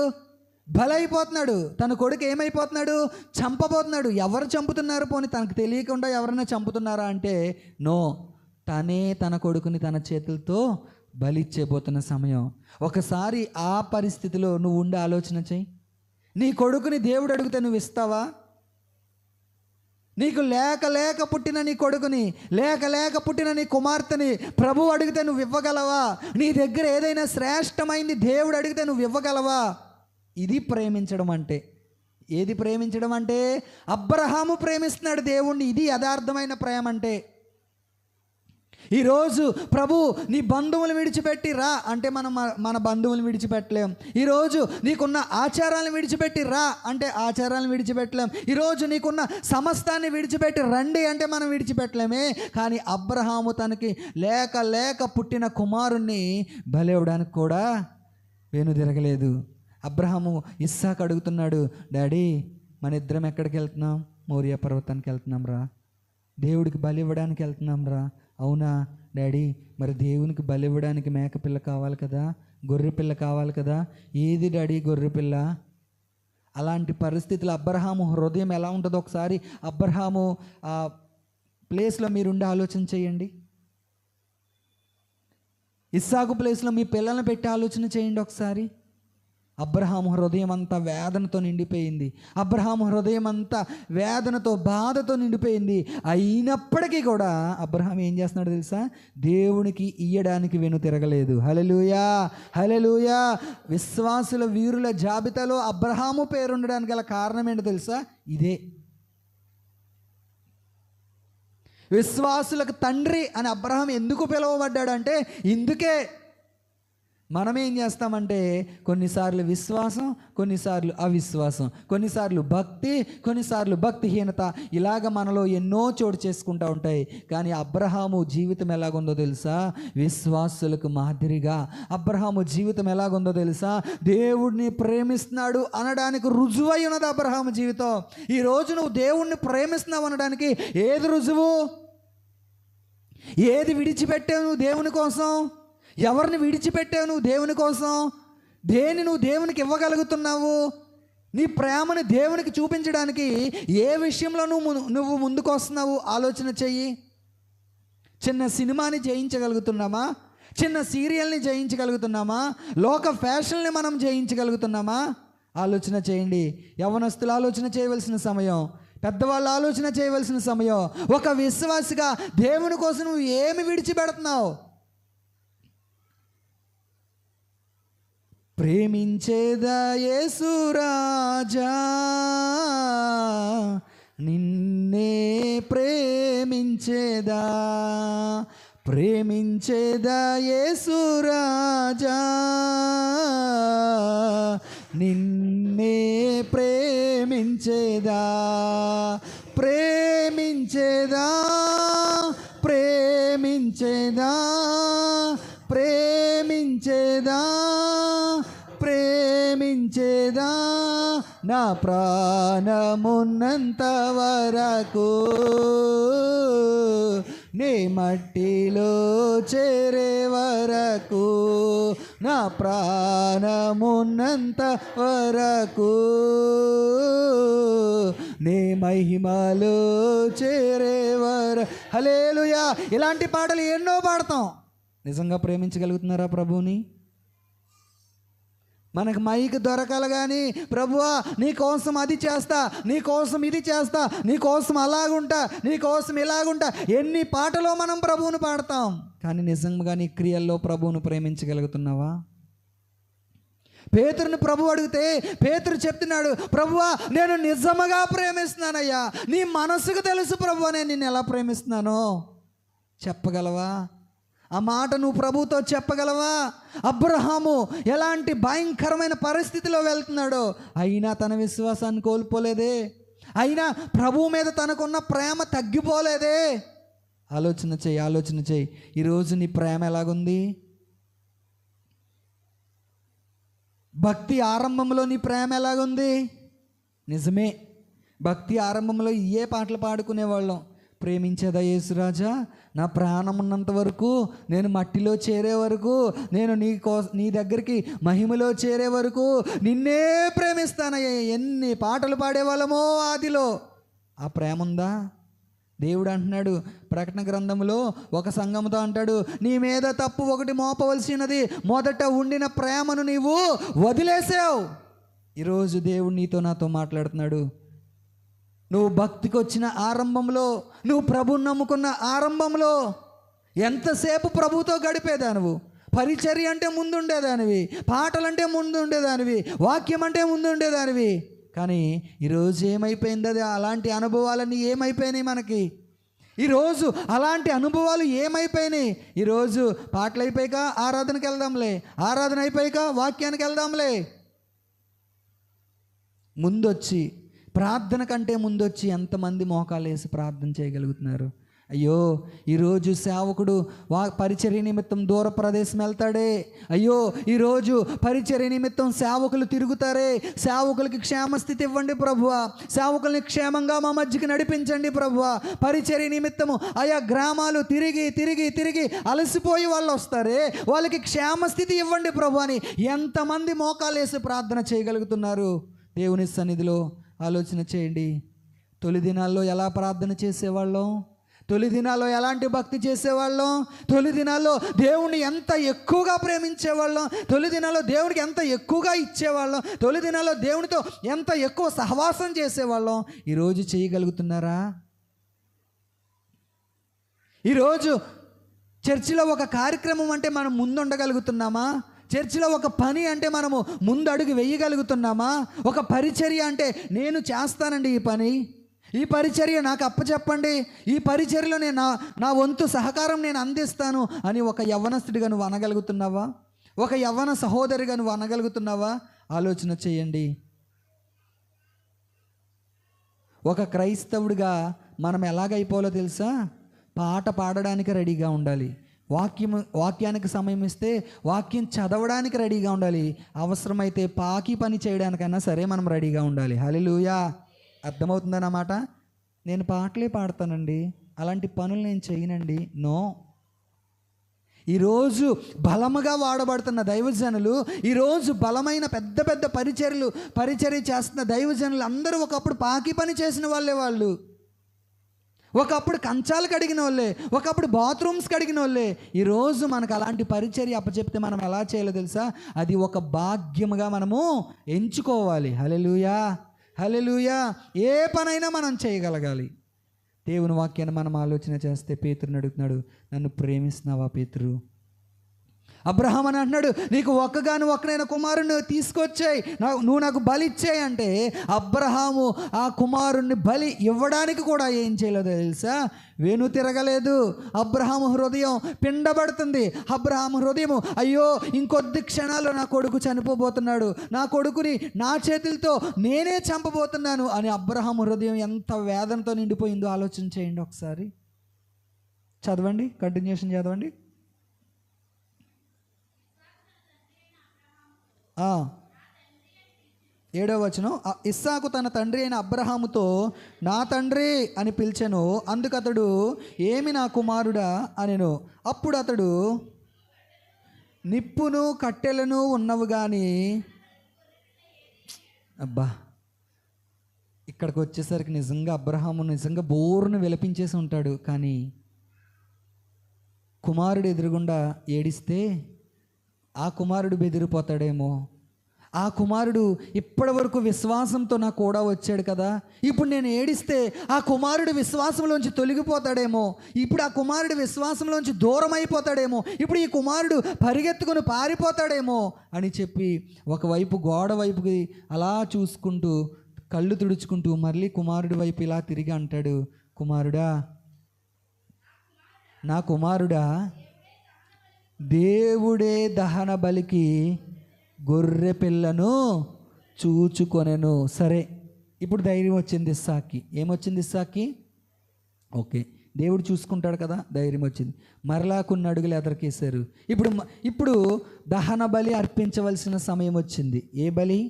S1: బలైపోతున్నాడు. తన కొడుకు ఏమైపోతున్నాడు? చంపబోతున్నాడు. ఎవరు చంపుతున్నారు? పోనీ తనకు తెలియకుండా ఎవరైనా చంపుతున్నారా అంటే నో, తనే తన కొడుకుని తన చేతులతో బలిచ్చేపోతున్న సమయం. ఒకసారి ఆ పరిస్థితిలో నువ్వు ఉండి ఆలోచన చెయ్యి. నీ కొడుకుని దేవుడు అడిగితే నువ్వు ఇస్తావా? నీకు లేక లేక పుట్టిన నీ కొడుకుని, లేక లేక పుట్టిన నీ కుమార్తెని ప్రభువు అడిగితే నువ్వు ఇవ్వగలవా? నీ దగ్గర ఏదైనా శ్రేష్టమైంది దేవుడు అడిగితే నువ్వు ఇవ్వగలవా? ఇది ప్రేమించడం అంటే. ఏది ప్రేమించడం అంటే? అబ్రహాము ప్రేమిస్తున్నాడు దేవుణ్ణి. ఇది యథార్థమైన ప్రేమ అంటే. ఈరోజు ప్రభు నీ బంధువులు విడిచిపెట్టి రా అంటే మనం మన బంధువులు విడిచిపెట్టలేం. ఈరోజు నీకున్న ఆచారాలను విడిచిపెట్టి రా అంటే ఆచారాలను విడిచిపెట్టలేం. ఈరోజు నీకున్న సమస్తాన్ని విడిచిపెట్టి రండి అంటే మనం విడిచిపెట్టలేమే. కానీ అబ్రహాము తనకి లేక లేక పుట్టిన కుమారుణ్ణి బలివ్వడానికి కూడా వెనుదిరగలేదు. అబ్రహాము ఇస్సాకు అడుగుతున్నాడు, డాడీ మన ఇద్దరం ఎక్కడికి వెళ్తున్నాం? మోరియా పర్వతానికి వెళ్తున్నాం రా. దేవుడికి బలి ఇవ్వడానికి వెళ్తున్నాం రా. అవునా డాడీ, మరి దేవునికి బలి ఇవ్వడానికి మేకపిల్ల కావాలి కదా, గొర్రెపిల్ల కావాలి కదా. ఏది డాడీ గొర్రెపిల్ల? అలాంటి పరిస్థితులు అబ్రహాము హృదయం ఎలా ఉంటుందో ఒకసారి అబ్రహాము ఆ ప్లేస్లో మీరుండి ఆలోచన చేయండి. ఇస్సాకు ప్లేస్లో మీ పిల్లల్ని పెట్టి ఆలోచన చేయండి ఒకసారి. అబ్రహాము హృదయం అంతా వేదనతో నిండిపోయింది. అబ్రహాము హృదయం అంతా వేదనతో, బాధతో నిండిపోయింది. అయినప్పటికీ కూడా అబ్రహాం ఏం చేస్తున్నాడు తెలుసా? దేవునికి ఇయ్యడానికి వెనుతిరగలేదు. హల్లెలూయా, హల్లెలూయా. విశ్వాసుల వీరుల జాబితాలో అబ్రహాము పేరు ఉండడానికి గల కారణం ఏంటో తెలుసా? ఇదే. విశ్వాసులకు తండ్రి అని అబ్రహాం ఎందుకు పిలువబడ్డాడంటే ఇందుకే. మనం ఏం చేస్తామంటే కొన్నిసార్లు విశ్వాసం, కొన్నిసార్లు అవిశ్వాసం, కొన్నిసార్లు భక్తి, కొన్నిసార్లు భక్తిహీనత, ఇలాగ మనలో ఎన్నో చోటు చేసుకుంటూ ఉంటాయి. కానీ అబ్రహాము జీవితం ఎలాగుందో తెలుసా? విశ్వాసులకు మాదిరిగా. అబ్రహాము జీవితం ఎలాగుందో తెలుసా? దేవుడిని ప్రేమిస్తున్నాడు అనడానికి రుజువై ఉన్నది అబ్రహాము జీవితం. ఈరోజు నువ్వు దేవుణ్ణి ప్రేమిస్తున్నావు అనడానికి ఏది రుజువు? ఏది విడిచిపెట్టావు నువ్వు దేవుని కోసం? ఎవరిని విడిచిపెట్టావు నువ్వు దేవుని కోసం? దేన్ని నువ్వు దేవునికి ఇవ్వగలుగుతున్నావు? నీ ప్రేమని దేవునికి చూపించడానికి ఏ విషయంలో నువ్వు ముందుకు వస్తున్నావు ఆలోచన చెయ్యి. చిన్న సినిమాని జయించగలుగుతున్నామా? చిన్న సీరియల్ని జయించగలుగుతున్నామా? లోక ఫ్యాషన్ని మనం జయించగలుగుతున్నామా? ఆలోచన చేయండి. యవ్వనస్తులు ఆలోచన చేయవలసిన సమయం, పెద్దవాళ్ళు ఆలోచన చేయవలసిన సమయం. ఒక విశ్వాసిగా దేవుని కోసం నువ్వు ఏమి విడిచిపెడుతున్నావు? ప్రేమించేదా యేసు రాజా, నిన్నే ప్రేమించేదా. ప్రేమించేదా యేసు రాజా, నిన్నే ప్రేమించేదా. ప్రేమించేదా, ప్రేమించేదా, ప్రేమించేదా, ప్రేమించేదా. నా ప్రాణమున్నంత వరకు నీ మట్టిలో చేరే వరకు, నా ప్రాణమున్నంత వరకు నీ మహిమలో చేరే వరకు. హల్లెలూయా. ఇలాంటి పాటలు ఎన్నో పాడతాం. నిజంగా ప్రేమించగలుగుతున్నారా ప్రభువుని? మనకు మైక్ దొరకాలి కానీ ప్రభువా నీ కోసం అది చేస్తా, నీ కోసం ఇది చేస్తా, నీ కోసం అలాగుంటా, నీ కోసం ఇలాగుంటా, ఎన్ని పాటలో మనం ప్రభువుని పాడతాం. కానీ నిజంగా నీ క్రియల్లో ప్రభువును ప్రేమించగలుగుతున్నావా? పేతురుని ప్రభు అడిగితే పేతురు చెప్తున్నాడు, ప్రభువా నేను నిజముగా ప్రేమిస్తున్నానయ్యా, నీ మనసుకు తెలుసు ప్రభువా నేను నిన్ను ఎలా ప్రేమిస్తున్నానో. చెప్పగలవా? ఆ మాట నువ్వు ప్రభుతో చెప్పగలవా? అబ్రహాము ఎలాంటి భయంకరమైన పరిస్థితిలో వెళ్తున్నాడో అయినా తన విశ్వాసాన్ని కోల్పోలేదే, అయినా ప్రభువు మీద తనకున్న ప్రేమ తగ్గిపోలేదే. ఆలోచన చేయి, ఆలోచన చేయి. ఈరోజు నీ ప్రేమ ఎలాగుంది? భక్తి ఆరంభంలో నీ ప్రేమ ఎలాగుంది? నిజమే, భక్తి ఆరంభంలో ఏ పాటలు పాడుకునేవాళ్ళం? ప్రేమించేదా యేసురాజా, నా ప్రాణం ఉన్నంత వరకు, నేను మట్టిలో చేరే వరకు, నేను నీ దగ్గరికి మహిమలో చేరే వరకు నిన్నే ప్రేమిస్తానయ్యా. ఎన్ని పాటలు పాడేవాళ్ళమో ఆదిలో. ఆ ప్రేమ ఉందా? దేవుడు అంటున్నాడు ప్రకటన గ్రంథంలో ఒక సంఘంతో అంటాడు, నీ మీద తప్పు ఒకటి మోపవలసినది, మొదట ఉండిన ప్రేమను నీవు వదిలేసావు. ఈరోజు దేవుడు నీతో నాతో మాట్లాడుతున్నాడు. నువ్వు భక్తికి వచ్చిన ఆరంభంలో, నువ్వు ప్రభువుని నమ్ముకున్న ఆరంభంలో ఎంతసేపు ప్రభుతో గడిపేదానివి? పరిచర్య అంటే ముందుండేదానివి, పాటలంటే ముందుండేదానివి, వాక్యం అంటే ముందుండేదానివి. కానీ ఈరోజు ఏమైపోయింది? అది అలాంటి అనుభవాలన్నీ ఏమైపోయినాయి మనకి? ఈరోజు అలాంటి అనుభవాలు ఏమైపోయినాయి? ఈరోజు పాటలు అయిపోయాక ఆరాధనకి వెళ్దాంలే, ఆరాధన అయిపోయాక వాక్యానికి వెళ్దాంలే. ముందొచ్చి ప్రార్థన కంటే ముందొచ్చి ఎంతమంది మోకాలు వేసి ప్రార్థన చేయగలుగుతున్నారు? అయ్యో, ఈరోజు సేవకుడు పరిచర్య నిమిత్తం దూర ప్రదేశం వెళ్తాడే. అయ్యో, ఈరోజు పరిచర్య నిమిత్తం సేవకులు తిరుగుతారే. సేవకులకి క్షేమస్థితి ఇవ్వండి ప్రభువా, సేవకుల్ని క్షేమంగా మా మధ్యకి నడిపించండి ప్రభువా. పరిచర్య నిమిత్తము ఆయా గ్రామాలు తిరిగి తిరిగి తిరిగి అలసిపోయి వాళ్ళు వస్తారే, వాళ్ళకి క్షేమస్థితి ఇవ్వండి ప్రభు అని ఎంతమంది మోకాలు వేసి ప్రార్థన చేయగలుగుతున్నారు? దేవుని సన్నిధిలో ఆలోచన చేయండి. తొలి దినాల్లో ఎలా ప్రార్థన చేసేవాళ్ళం? తొలి దినాల్లో ఎలాంటి భక్తి చేసేవాళ్ళం? తొలి దినాల్లో దేవుణ్ణి ఎంత ఎక్కువగా ప్రేమించేవాళ్ళం? తొలి దినాల్లో దేవునికి ఎంత ఎక్కువగా ఇచ్చేవాళ్ళం? తొలి దినాల్లో దేవునితో ఎంత ఎక్కువ సహవాసం చేసేవాళ్ళం? ఈరోజు చేయగలుగుతున్నారా? ఈరోజు చర్చిలో ఒక కార్యక్రమం అంటే మనం ముందుండగలుగుతున్నామా? చర్చిలో ఒక పని అంటే మనము ముందు అడుగు వేయగలుగుతున్నామా? ఒక పరిచర్య అంటే నేను చేస్తానండి ఈ పని, ఈ పరిచర్య నాకు అప్పచెప్పండి, ఈ పరిచర్యలో నేను నా వంతు సహకారం నేను అందిస్తాను అని ఒక యవ్వనస్తుడిగా నువ్వు అనగలుగుతున్నావా? ఒక యవ్వన సహోదరిగా నువ్వు అనగలుగుతున్నావా? ఆలోచన చేయండి. ఒక క్రైస్తవుడిగా మనం ఎలాగైపోవాలో తెలుసా? పాట పాడడానికి రెడీగా ఉండాలి, వాక్యానికి సమయం ఇస్తే వాక్యం చదవడానికి రెడీగా ఉండాలి, అవసరమైతే పాకి పని చేయడానికైనా సరే మనం రెడీగా ఉండాలి. హల్లెలూయా! అర్థమవుతుందన్నమాట. నేను పాటలే పాడతానండి, అలాంటి పనులు నేను చేయనండి, నో. ఈరోజు బలముగా వాడబడుతున్న దైవజనులు, ఈరోజు బలమైన పెద్ద పెద్ద పరిచర్య చేస్తున్న దైవజనులు అందరూ ఒకప్పుడు పాకి పని చేసిన వాళ్ళు, ఒకప్పుడు కంచాలు కడిగిన వాళ్ళే, ఒకప్పుడు బాత్రూమ్స్ కడిగిన వాళ్ళే. ఈరోజు మనకు అలాంటి పరిచర్య అప్పచెప్తే మనం ఎలా చేయాలో తెలుసా? అది ఒక భాగ్యముగా మనము ఎంచుకోవాలి. హల్లెలూయా, హల్లెలూయా. ఏ పనైనా మనం చేయగలగాలి. దేవుని వాక్యాన్ని మనం ఆలోచన చేస్తే పేతురుని అడుగుతున్నాడు, నన్ను ప్రేమిస్తున్నావా పేతురు? అబ్రహాం అని అంటున్నాడు, నీకు ఒక్కనైనా కుమారుని తీసుకొచ్చాయి, నువ్వు నాకు బలి ఇచ్చేయి అంటే అబ్రహాము ఆ కుమారుణ్ణి బలి ఇవ్వడానికి కూడా ఏం చేయలేదు తెలుసా? వెను తిరగలేదు. అబ్రహాము హృదయం పిండబడుతుంది. అబ్రహాము హృదయము, అయ్యో ఇంకొద్ది క్షణాల్లో నా కొడుకు చనిపోబోతున్నాడు, నా కొడుకుని నా చేతులతో నేనే చంపబోతున్నాను అని అబ్రహాము హృదయం ఎంత వేదనతో నిండిపోయిందో ఆలోచన చేయండి ఒకసారి. చదవండి, కంటిన్యూషన్ చదవండి. 7వ వచనం, ఇస్సాకు తన తండ్రి అయిన అబ్రహాముతో నా తండ్రి అని పిలిచెను. అందుకతడు ఏమి నా కుమారుడా అనెను. అప్పుడు అతడు నిప్పును కట్టెలను ఉన్నవు కానీ, అబ్బా ఇక్కడికి వచ్చేసరికి నిజంగా అబ్రహాము నిజంగా బోరును విలపించేసి ఉంటాడు. కానీ కుమారుడు ఎదురుగుండా ఏడిస్తే ఆ కుమారుడు బెదిరిపోతాడేమో. ఆ కుమారుడు ఇప్పటి వరకు విశ్వాసంతో నా కూడా వచ్చాడు కదా, ఇప్పుడు నేను ఏడిస్తే ఆ కుమారుడు విశ్వాసంలోంచి తొలగిపోతాడేమో, ఇప్పుడు ఆ కుమారుడు విశ్వాసంలోంచి దూరం అయిపోతాడేమో, ఇప్పుడు ఈ కుమారుడు పరిగెత్తుకుని పారిపోతాడేమో అని చెప్పి ఒకవైపు గోడ వైపుకి అలా చూసుకుంటూ కళ్ళు తుడుచుకుంటూ మళ్ళీ కుమారుడి వైపు ఇలా తిరిగి అంటాడు, కుమారుడా, నా కుమారుడా, దేవుడే దహన బలికి గొర్రె పిల్లను చూచుకొనెను. సరే, ఇప్పుడు ధైర్యం వచ్చింది ఇస్సాకి. ఏమొచ్చింది ఇస్సాకి? ఓకే, దేవుడు చూసుకుంటాడు కదా, ధైర్యం వచ్చింది. మరలా కొన్ని అడుగులు ఎదరికేశారు. ఇప్పుడు దహన బలి అర్పించవలసిన సమయం వచ్చింది. ఏ బలి?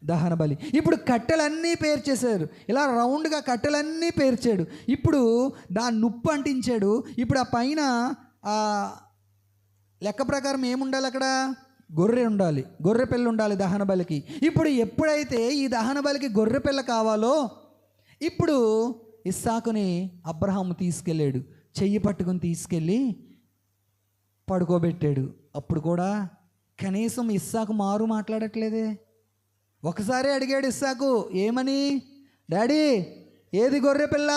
S1: దహన బలి. ఇప్పుడు కట్టెలన్నీ పేర్చేశారు. ఇలా రౌండ్గా కట్టెలన్నీ పేర్చాడు. ఇప్పుడు దాన్ని నుప్పు అంటించాడు. ఇప్పుడు ఆ పైన లెక్క ప్రకారం ఏముండాలి అక్కడ? గొర్రె ఉండాలి, గొర్రె పిల్ల ఉండాలి దహన బలికి. ఇప్పుడు ఎప్పుడైతే ఈ దహన బలికి గొర్రె పిల్ల కావాలో, ఇప్పుడు ఇస్సాకుని అబ్రహాము తీసుకెళ్ళాడు. చెయ్యి పట్టుకుని తీసుకెళ్ళి పడుకోబెట్టాడు. అప్పుడు కూడా కనీసం ఇస్సాకు మారు మాట్లాడట్లేదే. ఒకసారి అడిగాడు ఇస్సాకు, ఏమని? డాడీ, ఏది గొర్రె పిల్ల?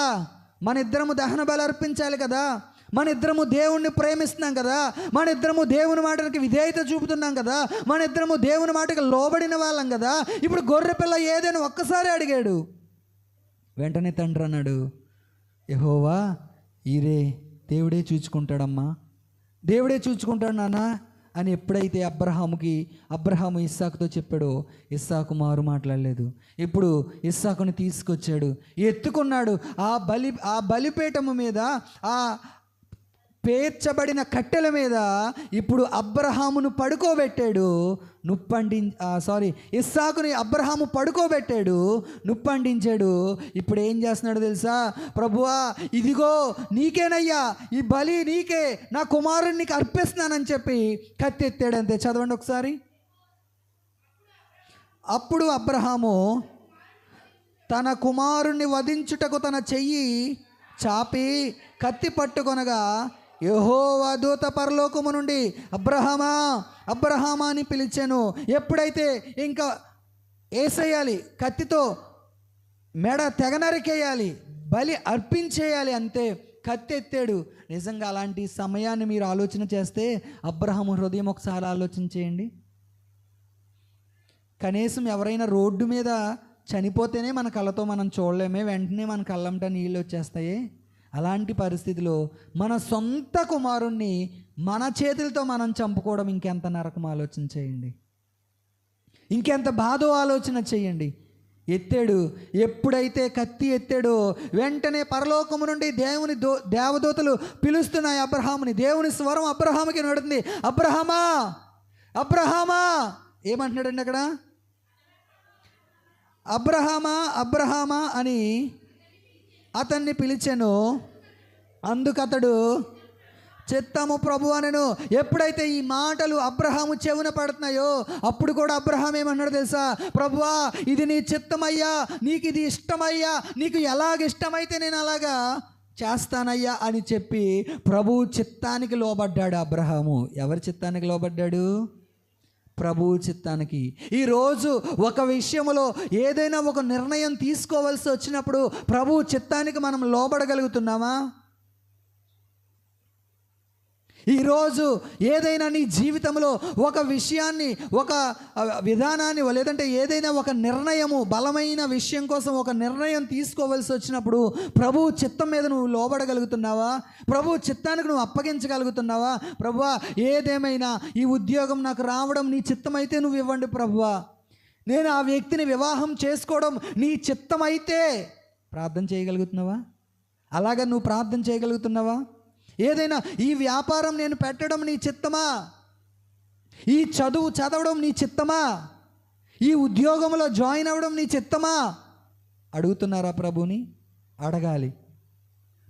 S1: మన ఇద్దరము దహన బలి అర్పించాలి కదా, మన ఇద్దరము దేవుణ్ణి ప్రేమిస్తున్నాం కదా, మన ఇద్దరము దేవుని మాటకి విధేయత చూపుతున్నాం కదా, మన ఇద్దరము దేవుని మాటకి లోబడిన వాళ్ళం కదా, ఇప్పుడు గొర్రె పిల్ల ఏదని ఒక్కసారి అడిగాడు. వెంటనే తండ్రి అన్నాడు, యెహోవా ఈరే, దేవుడే చూచుకుంటాడమ్మా, దేవుడే చూచుకుంటాడు నాన్న అని ఎప్పుడైతే అబ్రహాము ఇస్సాకుతో చెప్పాడో, ఇస్సాకు మారు మాట్లాడలేదు. ఇప్పుడు ఇస్సాకుని తీసుకొచ్చాడు, ఎత్తుకున్నాడు. ఆ బలిపీఠము మీద, ఆ పేర్చబడిన కట్టెల మీద ఇప్పుడు అబ్రహామును పడుకోబెట్టాడు. ఇస్సాకుని అబ్రహాము పడుకోబెట్టాడు, నుప్పండించాడు. ఇప్పుడు ఏం చేస్తున్నాడు తెలుసా? ప్రభువా, ఇదిగో నీకేనయ్యా ఈ బలి, నీకే, నా కుమారుని నీకు అర్పిస్తున్నానని చెప్పి కత్తి ఎత్తాడు. అంతే. చదవండి ఒకసారి. అప్పుడు అబ్రహాము తన కుమారుణ్ణి వధించుటకు తన చెయ్యి చాపి కత్తి పట్టుకొనగా, యెహోవా దూత పరలోకము నుండి అబ్రహామా, అబ్రహామా అని పిలిచాను. ఎప్పుడైతే ఇంకా వేసేయాలి, కత్తితో మెడ తెగ నరికేయాలి, బలి అర్పించేయాలి, అంతే కత్తి ఎత్తాడు. నిజంగా అలాంటి సమయాన్ని మీరు ఆలోచన చేస్తే అబ్రహాము హృదయం ఒకసారి ఆలోచన చేయండి. కనీసం ఎవరైనా రోడ్డు మీద చనిపోతేనే మన కళ్ళతో మనం చూడలేమే, వెంటనే మన కళ్ళంట నీళ్ళు వచ్చేస్తాయి. అలాంటి పరిస్థితిలో మన సొంత కుమారుణ్ణి మన చేతులతో మనం చంపుకోవడం ఇంకెంత నరకం ఆలోచన చేయండి, ఇంకెంత బాధో ఆలోచన చేయండి. ఎత్తాడు. ఎప్పుడైతే కత్తి ఎత్తాడో వెంటనే పరలోకము నుండి దేవదూతలు పిలుస్తున్నాయి అబ్రహాముని. దేవుని స్వరం అబ్రహాముకి నడుతుంది, అబ్రహామా, అబ్రహామా. ఏమంటున్నాడండి అక్కడ? అబ్రహామా, అబ్రహామా అని అతన్ని పిలిచాను. అందుకతడు చిత్తము ప్రభు అనెను. ఎప్పుడైతే ఈ మాటలు అబ్రహాము చెవున పడుతున్నాయో అప్పుడు కూడా అబ్రహాం ఏమన్నాడు తెలుసా? ప్రభువా, ఇది నీ చిత్తమయ్యా, నీకు ఇది ఇష్టమయ్యా, నీకు ఎలాగ ఇష్టమైతే నేను అలాగా చేస్తానయ్యా అని చెప్పి ప్రభు చిత్తానికి లోబడ్డాడు అబ్రహాము. ఎవరి చిత్తానికి లోబడ్డాడు? ప్రభువు చిత్తానికి. ఈరోజు ఒక విషయంలో ఏదైనా ఒక నిర్ణయం తీసుకోవాల్సి వచ్చినప్పుడు ప్రభువు చిత్తానికి మనం లోబడగలుగుతున్నామా? ఈరోజు ఏదైనా నీ జీవితంలో ఒక విషయాన్ని, ఒక విధానాన్ని, లేదంటే ఏదైనా ఒక నిర్ణయము, బలమైన విషయం కోసం ఒక నిర్ణయం తీసుకోవాల్సి వచ్చినప్పుడు ప్రభు చిత్తం మీద నువ్వు లోబడగలుగుతున్నావా? ప్రభు చిత్తానికి నువ్వు అప్పగించగలుగుతున్నావా? ప్రభువా, ఏదేమైనా ఈ ఉద్యోగం నాకు రావడం నీ చిత్తమైతే నువ్వు ఇవ్వండి ప్రభువా, నేను ఆ వ్యక్తిని వివాహం చేసుకోవడం నీ చిత్తమైతే. ప్రార్థన చేయగలుగుతున్నావా? అలాగా నువ్వు ప్రార్థన చేయగలుగుతున్నావా? ఏదైనా ఈ వ్యాపారం నేను పెట్టడం నీ చిత్తమా? ఈ చదువు చదవడం నీ చిత్తమా? ఈ ఉద్యోగంలో జాయిన్ అవ్వడం నీ చిత్తమా? అడుగుతున్నారా ప్రభుని? అడగాలి.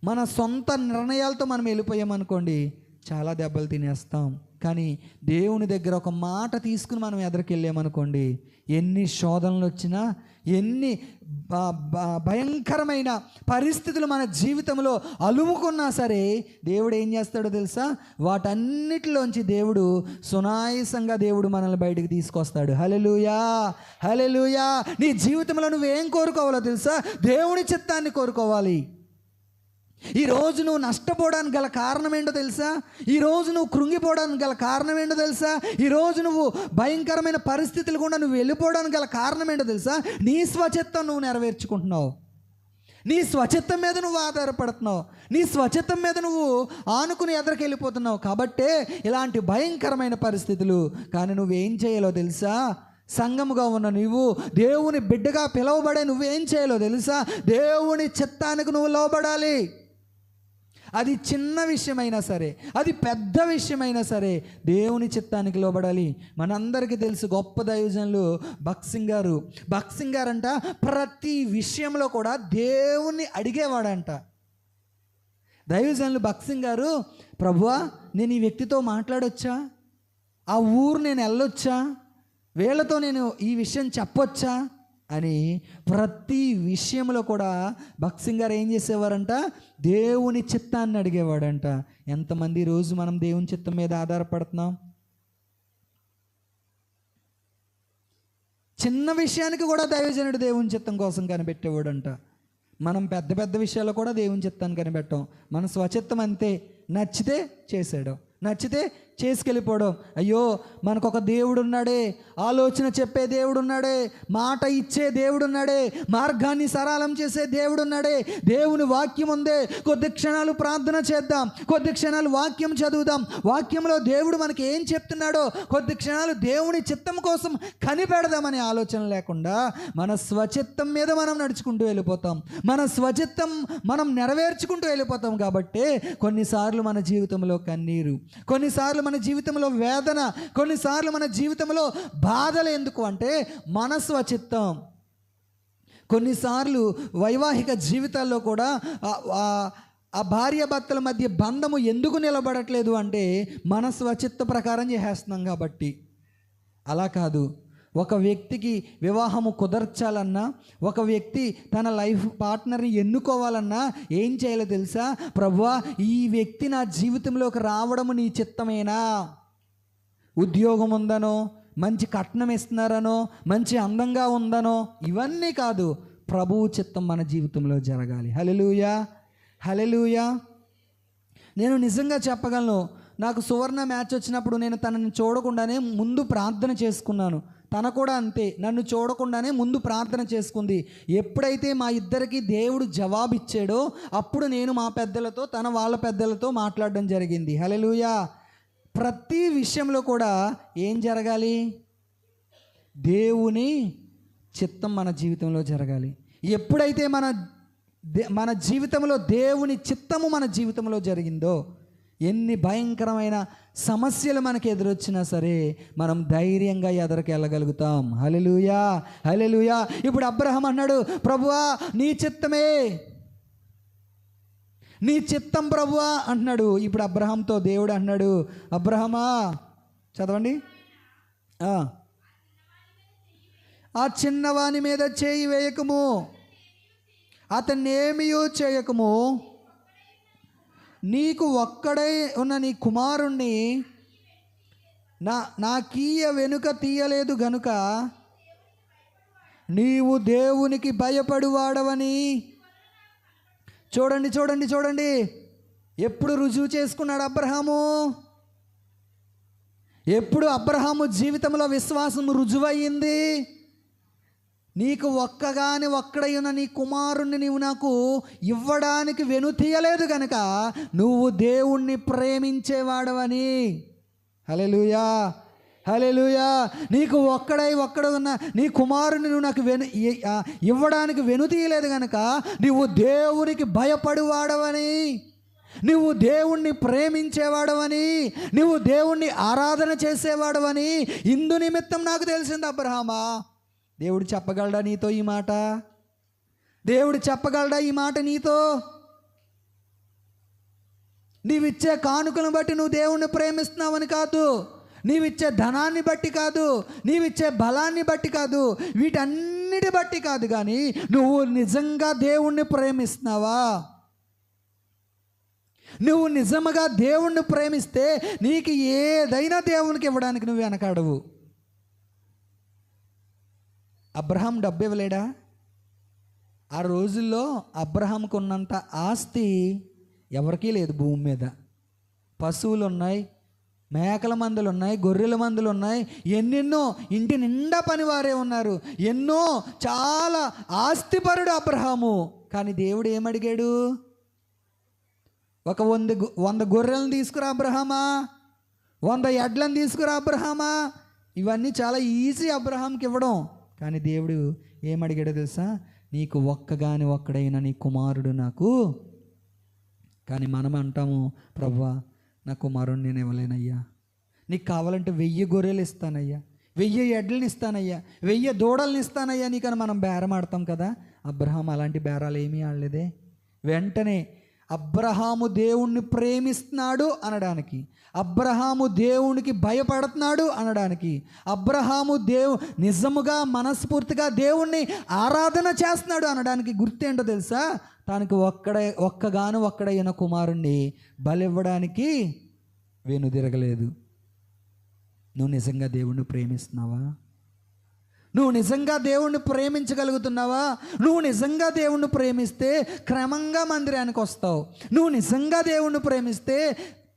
S1: మన సొంత నిర్ణయాలతో మనం వెళ్ళిపోయామనుకోండి, చాలా దెబ్బలు తినేస్తాం. కానీ దేవుని దగ్గర ఒక మాట తీసుకుని మనం ఎదురుకెళ్ళామనుకోండి, ఎన్ని శోధనలు వచ్చినా, ఎన్ని భయంకరమైన పరిస్థితులు మన జీవితంలో అలుముకున్నా సరే దేవుడు ఏం చేస్తాడో తెలుసా? వాటన్నిటిలోంచి దేవుడు సునాయాసంగా దేవుడు మనల్ని బయటికి తీసుకొస్తాడు. హల్లెలూయా, హల్లెలూయా. నీ జీవితంలో నువ్వేం కోరుకోవాలో తెలుసా? దేవుని చిత్తాన్ని కోరుకోవాలి. ఈరోజు నువ్వు నష్టపోవడానికి గల కారణం ఏంటో తెలుసా? ఈరోజు నువ్వు కృంగిపోవడానికి గల కారణం ఏంటో తెలుసా? ఈరోజు నువ్వు భయంకరమైన పరిస్థితులు కూడా నువ్వు వెళ్ళిపోవడానికి గల కారణం ఏంటో తెలుసా? నీ స్వచిత్తం నువ్వు నెరవేర్చుకుంటున్నావు, నీ స్వచిత్తం మీద నువ్వు ఆధారపడుతున్నావు, నీ స్వచిత్తం మీద నువ్వు ఆనుకుని ఎదరికి వెళ్ళిపోతున్నావు. కాబట్టే ఇలాంటి భయంకరమైన పరిస్థితులు. కానీ నువ్వేం చేయాలో తెలుసా? సంఘముగా ఉన్న నువ్వు, దేవుని బిడ్డగా పిలువబడే నువ్వేం చేయాలో తెలుసా? దేవుని చిత్తానికి నువ్వు లోబడాలి. అది చిన్న విషయమైనా సరే, అది పెద్ద విషయమైనా సరే దేవుని చిత్తానికి లోబడాలి. మనందరికీ తెలుసు గొప్ప దైవజనులు భక్సింగ్ గారు అంట ప్రతి విషయంలో కూడా దేవుణ్ణి అడిగేవాడంట. దైవజనులు భక్సింగ్ గారు, ప్రభువా నేను ఈ వ్యక్తితో మాట్లాడొచ్చా, ఆ ఊరు నేను వెళ్ళొచ్చా, వీళ్ళతో నేను ఈ విషయం చెప్పొచ్చా అని ప్రతి విషయంలో కూడా భక్సింగ్ గారు ఏం చేసేవారంట, దేవుని చిత్తాన్ని అడిగేవాడంట. ఎంతమంది రోజు మనం దేవుని చిత్తం మీద ఆధారపడుతున్నాం? చిన్న విషయానికి కూడా దైవజనుడు దేవుని చిత్తం కోసం కనిపెట్టేవాడంట. మనం పెద్ద పెద్ద విషయాల్లో కూడా దేవుని చిత్తాన్ని కనిపెట్టాం. మన స్వచిత్తం అంతే, నచ్చితే చేసాడు, నచ్చితే చేసుకెళ్ళిపోవడం. అయ్యో మనకొక దేవుడు ఉన్నాడే, ఆలోచన చెప్పే దేవుడు ఉన్నాడే, మాట ఇచ్చే దేవుడు ఉన్నాడే, మార్గాన్ని సరళం చేసే దేవుడు ఉన్నాడే, దేవుని వాక్యం ఉందే, కొద్ది క్షణాలు ప్రార్థన చేద్దాం, కొద్ది క్షణాలు వాక్యం చదువుదాం, వాక్యంలో దేవుడు మనకి ఏం చెప్తున్నాడో కొద్ది క్షణాలు దేవుని చిత్తం కోసం కనిపెడదామనే ఆలోచన లేకుండా మన స్వచిత్తం మీద మనం నడుచుకుంటూ వెళ్ళిపోతాం, మన స్వచిత్తం మనం నెరవేర్చుకుంటూ వెళ్ళిపోతాం. కాబట్టి కొన్నిసార్లు మన జీవితంలో కన్నీరు, కొన్నిసార్లు మన జీవితంలో వేదన, కొన్నిసార్లు మన జీవితంలో బాధలు. ఎందుకు అంటే మన స్వచిత్తం. కొన్నిసార్లు వైవాహిక జీవితాల్లో కూడా ఆ భార్యాభర్తల మధ్య బంధము ఎందుకు నిలబడట్లేదు అంటే మన స్వచిత్త ప్రకారం చేసేస్తున్నాం కాబట్టి. అలా కాదు, ఒక వ్యక్తికి వివాహము కుదర్చాలన్నా, ఒక వ్యక్తి తన లైఫ్ పార్ట్నర్ని ఎన్నుకోవాలన్నా ఏం చేయాలో తెలుసా? ప్రభువా ఈ వ్యక్తి నా జీవితంలోకి రావడము నీ చిత్తమేనా? ఉద్యోగం ఉందనో, మంచి కట్నం ఇస్తున్నారనో, మంచి అందంగా ఉందనో ఇవన్నీ కాదు, ప్రభువు చిత్తం మన జీవితంలో జరగాలి. హల్లెలూయా, హల్లెలూయా. నేను నిజంగా చెప్పగలను, నాకు సువర్ణ మ్యాచ్ వచ్చినప్పుడు నేను తనని చూడకుండానే ముందు ప్రార్థన చేసుకున్నాను. తన కూడా అంతే, నన్ను చూడకుండానే ముందు ప్రార్థన చేసుకుంది. ఎప్పుడైతే మా ఇద్దరికి దేవుడు జవాబిచ్చాడో అప్పుడు నేను మా పెద్దలతో, తన వాళ్ళ పెద్దలతో మాట్లాడడం జరిగింది. హల్లెలూయా. ప్రతి విషయంలో కూడా ఏం జరగాలి? దేవుని చిత్తం మన జీవితంలో జరగాలి. ఎప్పుడైతే మన జీవితంలో దేవుని చిత్తము మన జీవితంలో జరిగిందో, ఎన్ని భయంకరమైన సమస్యలు మనకు ఎదురొచ్చినా సరే మనం ధైర్యంగా ఎదరికి వెళ్ళగలుగుతాం. హల్లెలూయా, హల్లెలూయా. ఇప్పుడు అబ్రహాం అన్నాడు, ప్రభువా నీ చిత్తమే, నీ చిత్తం ప్రభువా అంటున్నాడు. ఇప్పుడు అబ్రహాంతో దేవుడు అన్నాడు, అబ్రహమా, చదవండి, ఆ చిన్నవాని మీద చేయి వేయకము, అతన్నేమియో చేయకము, నీకు ఒక్కడై ఉన్న నీ కుమారుణ్ణి నా కీయ వెనుక తీయలేదు గనుక నీవు దేవునికి భయపడువాడవని. చూడండి చూడండి చూడండి, ఎప్పుడు రుజువు చేసుకున్నాడు అబ్రహాము? ఎప్పుడు అబ్రహాము జీవితంలో విశ్వాసం రుజువయ్యింది? నీకు ఒక్కడై ఉన్న నీ కుమారుణ్ణి నీవు నాకు ఇవ్వడానికి వెనుతీయలేదు గనక నువ్వు దేవుణ్ణి ప్రేమించేవాడవని. హల్లెలూయా, హల్లెలూయా. నీకు ఒక్కడు ఉన్న నీ కుమారుని నువ్వు నాకు ఇవ్వడానికి వెనుతీయలేదు గనక నువ్వు దేవునికి భయపడువాడవని, నువ్వు దేవుణ్ణి ప్రేమించేవాడవని, నువ్వు దేవుణ్ణి ఆరాధన చేసేవాడవని ఇందు నిమిత్తం నాకు తెలిసింది అబ్రహామా. దేవుడు చెప్పగలడా నీతో ఈ మాట? దేవుడు చెప్పగలడా ఈ మాట నీతో? నీవిచ్చే కానుకను బట్టి నువ్వు దేవుణ్ణి ప్రేమిస్తున్నావని కాదు, నీవిచ్చే ధనాన్ని బట్టి కాదు, నీవిచ్చే బలాన్ని బట్టి కాదు, వీటన్నిటి బట్టి కాదు, కానీ నువ్వు నిజంగా దేవుణ్ణి ప్రేమిస్తున్నావా? నువ్వు నిజంగా దేవుణ్ణి ప్రేమిస్తే నీకు ఏదైనా దేవునికి ఇవ్వడానికి నువ్వు వెనకాడవు. అబ్రహాం డబ్బు ఇవ్వలేడా? ఆ రోజుల్లో అబ్రహాంకు ఉన్నంత ఆస్తి ఎవరికీ లేదు భూమి మీద. పశువులు ఉన్నాయి, మేకల మందులు ఉన్నాయి, గొర్రెల మందులు ఉన్నాయి, ఎన్నెన్నో, ఇంటి నిండా పనివారే ఉన్నారు, ఎన్నో, చాలా ఆస్తిపరుడు అబ్రహాము. కానీ దేవుడు ఏమడిగాడు? ఒక 100 గొర్రెలను తీసుకురా అబ్రహామా, 100 ఎడ్లను తీసుకురా అబ్రహామా. ఇవన్నీ చాలా ఈజీ అబ్రహాంకి ఇవ్వడం. కానీ దేవుడు ఏమడిగాడో తెలుసా? నీకు ఒక్కడైన నీ కుమారుడు నాకు కానీ మనం అంటాము, ప్రభువా నా కుమారుణ్ణి నేను ఇవ్వలేనయ్యా, నీకు కావాలంటే 1000 గొర్రెలు ఇస్తానయ్యా, 1000 ఎడ్లని ఇస్తానయ్యా, 1000 దూడల్ని ఇస్తానయ్యా నీకని మనం బేరం ఆడతాం కదా. అబ్రహాం అలాంటి బేరాలు ఏమీ ఆడలేదే. వెంటనే అబ్రహాము దేవుణ్ణి ప్రేమిస్తున్నాడు అనడానికి, అబ్రహాము దేవునికి భయపడుతున్నాడు అనడానికి, అబ్రహాము నిజముగా మనస్ఫూర్తిగా దేవుణ్ణి ఆరాధన చేస్తున్నాడు అనడానికి గుర్తేంటో తెలుసా? తనకు ఒక్కడైన కుమారుణ్ణి బలివ్వడానికి వెనుదిరగలేదు. నువ్వు నిజంగా దేవుణ్ణి ప్రేమిస్తున్నావా? నువ్వు నిజంగా దేవుణ్ణి ప్రేమించగలుగుతున్నావా? నువ్వు నిజంగా దేవుణ్ణి ప్రేమిస్తే క్రమంగా మందిరానికి వస్తావు. నువ్వు నిజంగా దేవుణ్ణి ప్రేమిస్తే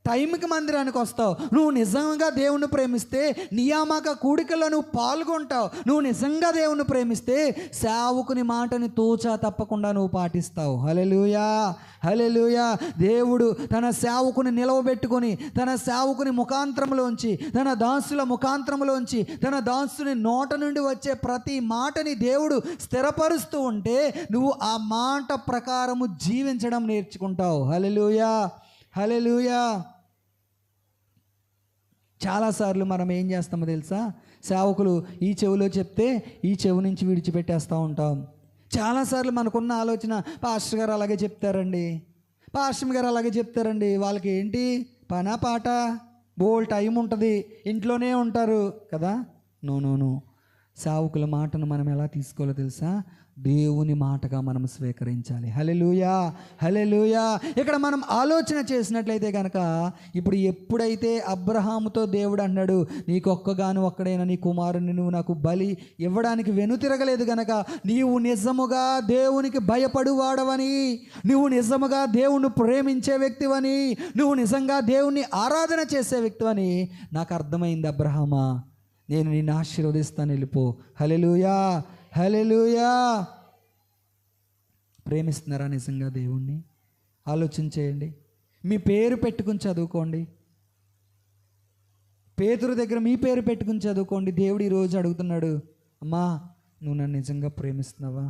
S1: టైంకి మందిరానికి వస్తావు. నువ్వు నిజంగా దేవుణ్ణి ప్రేమిస్తే నియామక కూడికల్లో నువ్వు పాల్గొంటావు. నువ్వు నిజంగా దేవుణ్ణి ప్రేమిస్తే సేవకుని మాటని తూచా తప్పకుండా నువ్వు పాటిస్తావు. హల్లెలూయా, హల్లెలూయా. దేవుడు తన సేవకుని నిలవబెట్టుకొని, తన సేవకుని ముఖాంతరంలోంచి, తన దాసుల ముఖాంతరంలోంచి, తన దాసుని నోట నుండి వచ్చే ప్రతి మాటని దేవుడు స్థిరపరుస్తూ ఉంటే నువ్వు ఆ మాట ప్రకారము జీవించడం నేర్చుకుంటావు. హల్లెలూయా, హల్లెలూయా. చాలాసార్లు మనం ఏం చేస్తామో తెలుసా? సేవకులు ఈ చెవిలో చెప్తే ఈ చెవి నుంచి విడిచిపెట్టేస్తూ ఉంటాం. చాలాసార్లు మనకున్న ఆలోచన, పాస్టర్ గారు అలాగే చెప్తారండి, పాస్టర్ గారు అలాగే చెప్తారండి, వాళ్ళకి ఏంటి పనా పాట, బోల్ టైం ఉంటుంది, ఇంట్లోనే ఉంటారు కదా. నో, సేవకుల మాటను మనం ఎలా తీసుకోవాలో తెలుసా? దేవుని మాటగా మనం స్వీకరించాలి. హల్లెలూయా, హల్లెలూయా. ఇక్కడ మనం ఆలోచన చేసినట్లయితే కనుక, ఇప్పుడు ఎప్పుడైతే అబ్రహాముతో దేవుడు అన్నాడు, నీకు ఒక్కడైనా నీ కుమారుని నువ్వు నాకు బలి ఇవ్వడానికి వెనుతిరగలేదు కనుక నీవు నిజముగా దేవునికి భయపడువాడవని, నువ్వు నిజముగా దేవుణ్ణి ప్రేమించే వ్యక్తివని, నువ్వు నిజంగా దేవుణ్ణి ఆరాధన చేసే వ్యక్తివని నాకు అర్థమైంది. అబ్రహామా, నేను నిన్ను ఆశీర్వదిస్తాను, వెళ్ళిపో. హల్లెలూయా, హల్లెలూయా. ప్రేమిస్తున్నారా నిజంగా దేవుణ్ణి? ఆలోచన చేయండి. మీ పేరు పెట్టుకుని చదువుకోండి. పేతురు దగ్గర మీ పేరు పెట్టుకుని చదువుకోండి. దేవుడు ఈరోజు అడుగుతున్నాడు, అమ్మా నువ్వు నన్ను నిజంగా ప్రేమిస్తున్నావా?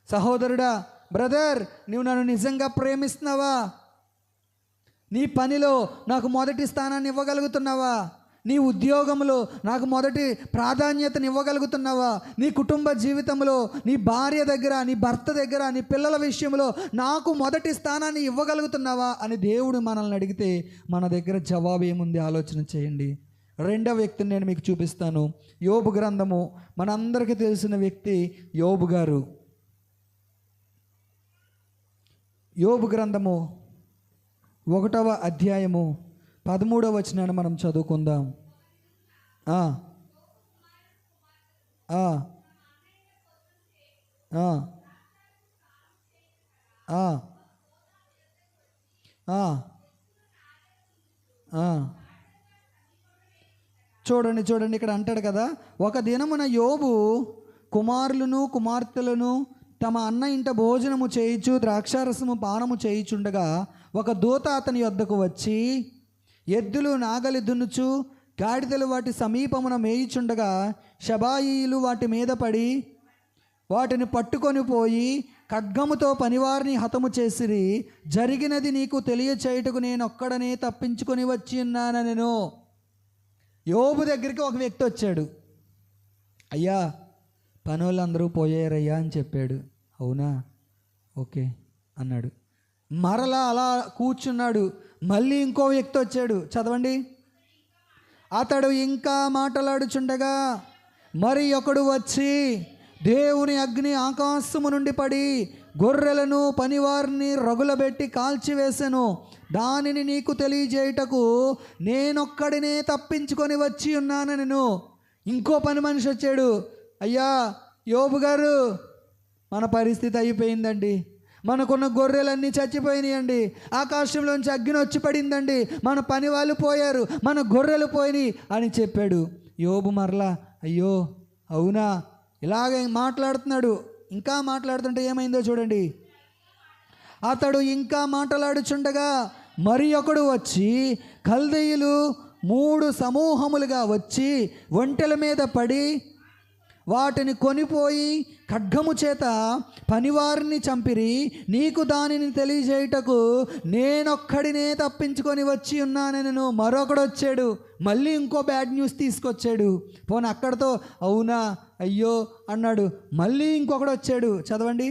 S1: సహోదరుడా, బ్రదర్, నువ్వు నన్ను నిజంగా ప్రేమిస్తున్నావా? నీ పనిలో నాకు మొదటి స్థానాన్ని ఇవ్వగలుగుతున్నావా? నీ ఉద్యోగంలో నాకు మొదటి ప్రాధాన్యతను ఇవ్వగలుగుతున్నావా? నీ కుటుంబ జీవితంలో నీ భార్య దగ్గర, నీ భర్త దగ్గర, నీ పిల్లల విషయంలో నాకు మొదటి స్థానాన్ని ఇవ్వగలుగుతున్నావా అని దేవుడు మనల్ని అడిగితే మన దగ్గర జవాబు ఏముంది? ఆలోచన చేయండి. రెండవ వ్యక్తిని నేను మీకు చూపిస్తాను. యోబు గ్రంథము, మనందరికీ తెలిసిన వ్యక్తి యోబు గారు. యోబు గ్రంథము 1వ అధ్యాయము 13వ వచనాన్ని మనం చదువుకుందాం. చూడండి ఇక్కడ అంటాడు కదా, ఒక దినమున యోబు కుమారులను కుమార్తెలను తమ అన్న ఇంట భోజనము చేయిచు ద్రాక్షారసము పానము చేయిచుండగా ఒక దూత అతని యొద్దకు వచ్చి, ఎద్దులు నాగలి దున్నుచు గాడిదలు వాటి సమీపమున మేయిచుండగా షబాయిలు వాటి మీద పడి వాటిని పట్టుకొని పోయి ఖడ్గముతో పనివారిని హతము చేసిరి. జరిగినది నీకు తెలియచేయుటకు నేను ఒక్కడనే తప్పించుకొని వచ్చి ఉన్నానెను. యోబు దగ్గరికి ఒక వ్యక్తి వచ్చాడు. అయ్యా, పనులందరూ పోయారయ్యా అని చెప్పాడు. అవునా, ఓకే అన్నాడు. మరలా అలా కూర్చున్నాడు. మళ్ళీ ఇంకో వ్యక్తి వచ్చాడు. చదవండి. అతడు ఇంకా మాట్లాడుచుండగా మరి ఒకడు వచ్చి, దేవుని అగ్ని ఆకాశము నుండి పడి గొర్రెలను పనివారిని రగులబెట్టి కాల్చివేసెను. దానిని నీకు తెలియజేయుటకు నేనొక్కడినే తప్పించుకొని వచ్చి ఉన్నాను నేను. ఇంకో పని మనిషి వచ్చాడు. అయ్యా యోబు గారు, మన పరిస్థితి అయిపోయిందండి, మనకున్న గొర్రెలన్నీ చచ్చిపోయినాయండి, ఆకాశంలోంచి అగ్ని వచ్చి పడిందండి, మన పని వాళ్ళు పోయారు, మన గొర్రెలు పోయినాయి అని చెప్పాడు. యోబు మరలా, అయ్యో అవునా, ఇలాగే మాట్లాడుతున్నాడు. ఇంకా మాట్లాడుతుంటే ఏమైందో చూడండి. అతడు ఇంకా మాట్లాడుచుండగా మరి ఒకడు వచ్చి, కల్దీయులు 3 సమూహములుగా వచ్చి ఒంటెల మీద పడి వాటిని కొనిపోయి ఖడ్గము చేత పనివారిని చంపిరి. నీకు దానిని తెలియజేయుటకు నేనొక్కడినే తప్పించుకొని వచ్చి ఉన్నానెను. మరొకడు వచ్చాడు, మళ్ళీ ఇంకో బ్యాడ్ న్యూస్ తీసుకొచ్చాడు. పోనీ అక్కడితో అవునా అయ్యో అన్నాడు. మళ్ళీ ఇంకొకడు వచ్చాడు, చదవండి.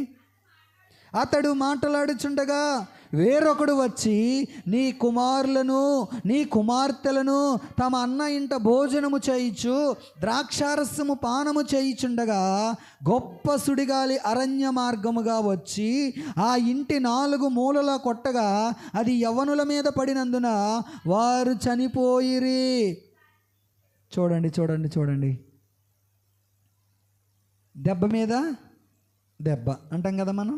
S1: అతడు మాట్లాడుచుండగా వేరొకడు వచ్చి నీ కుమారులను నీ కుమార్తెలను తమ అన్న ఇంట భోజనము చేయించు ద్రాక్షారసము పానము చేయించుండగా గొప్ప సుడిగాలి అరణ్య మార్గముగా వచ్చి ఆ ఇంటి 4 మూలల కొట్టగా అది యవ్వనుల మీద పడినందున వారు చనిపోయిరి. చూడండి చూడండి చూడండి, దెబ్బ మీద దెబ్బ అంటాం కదా మనం.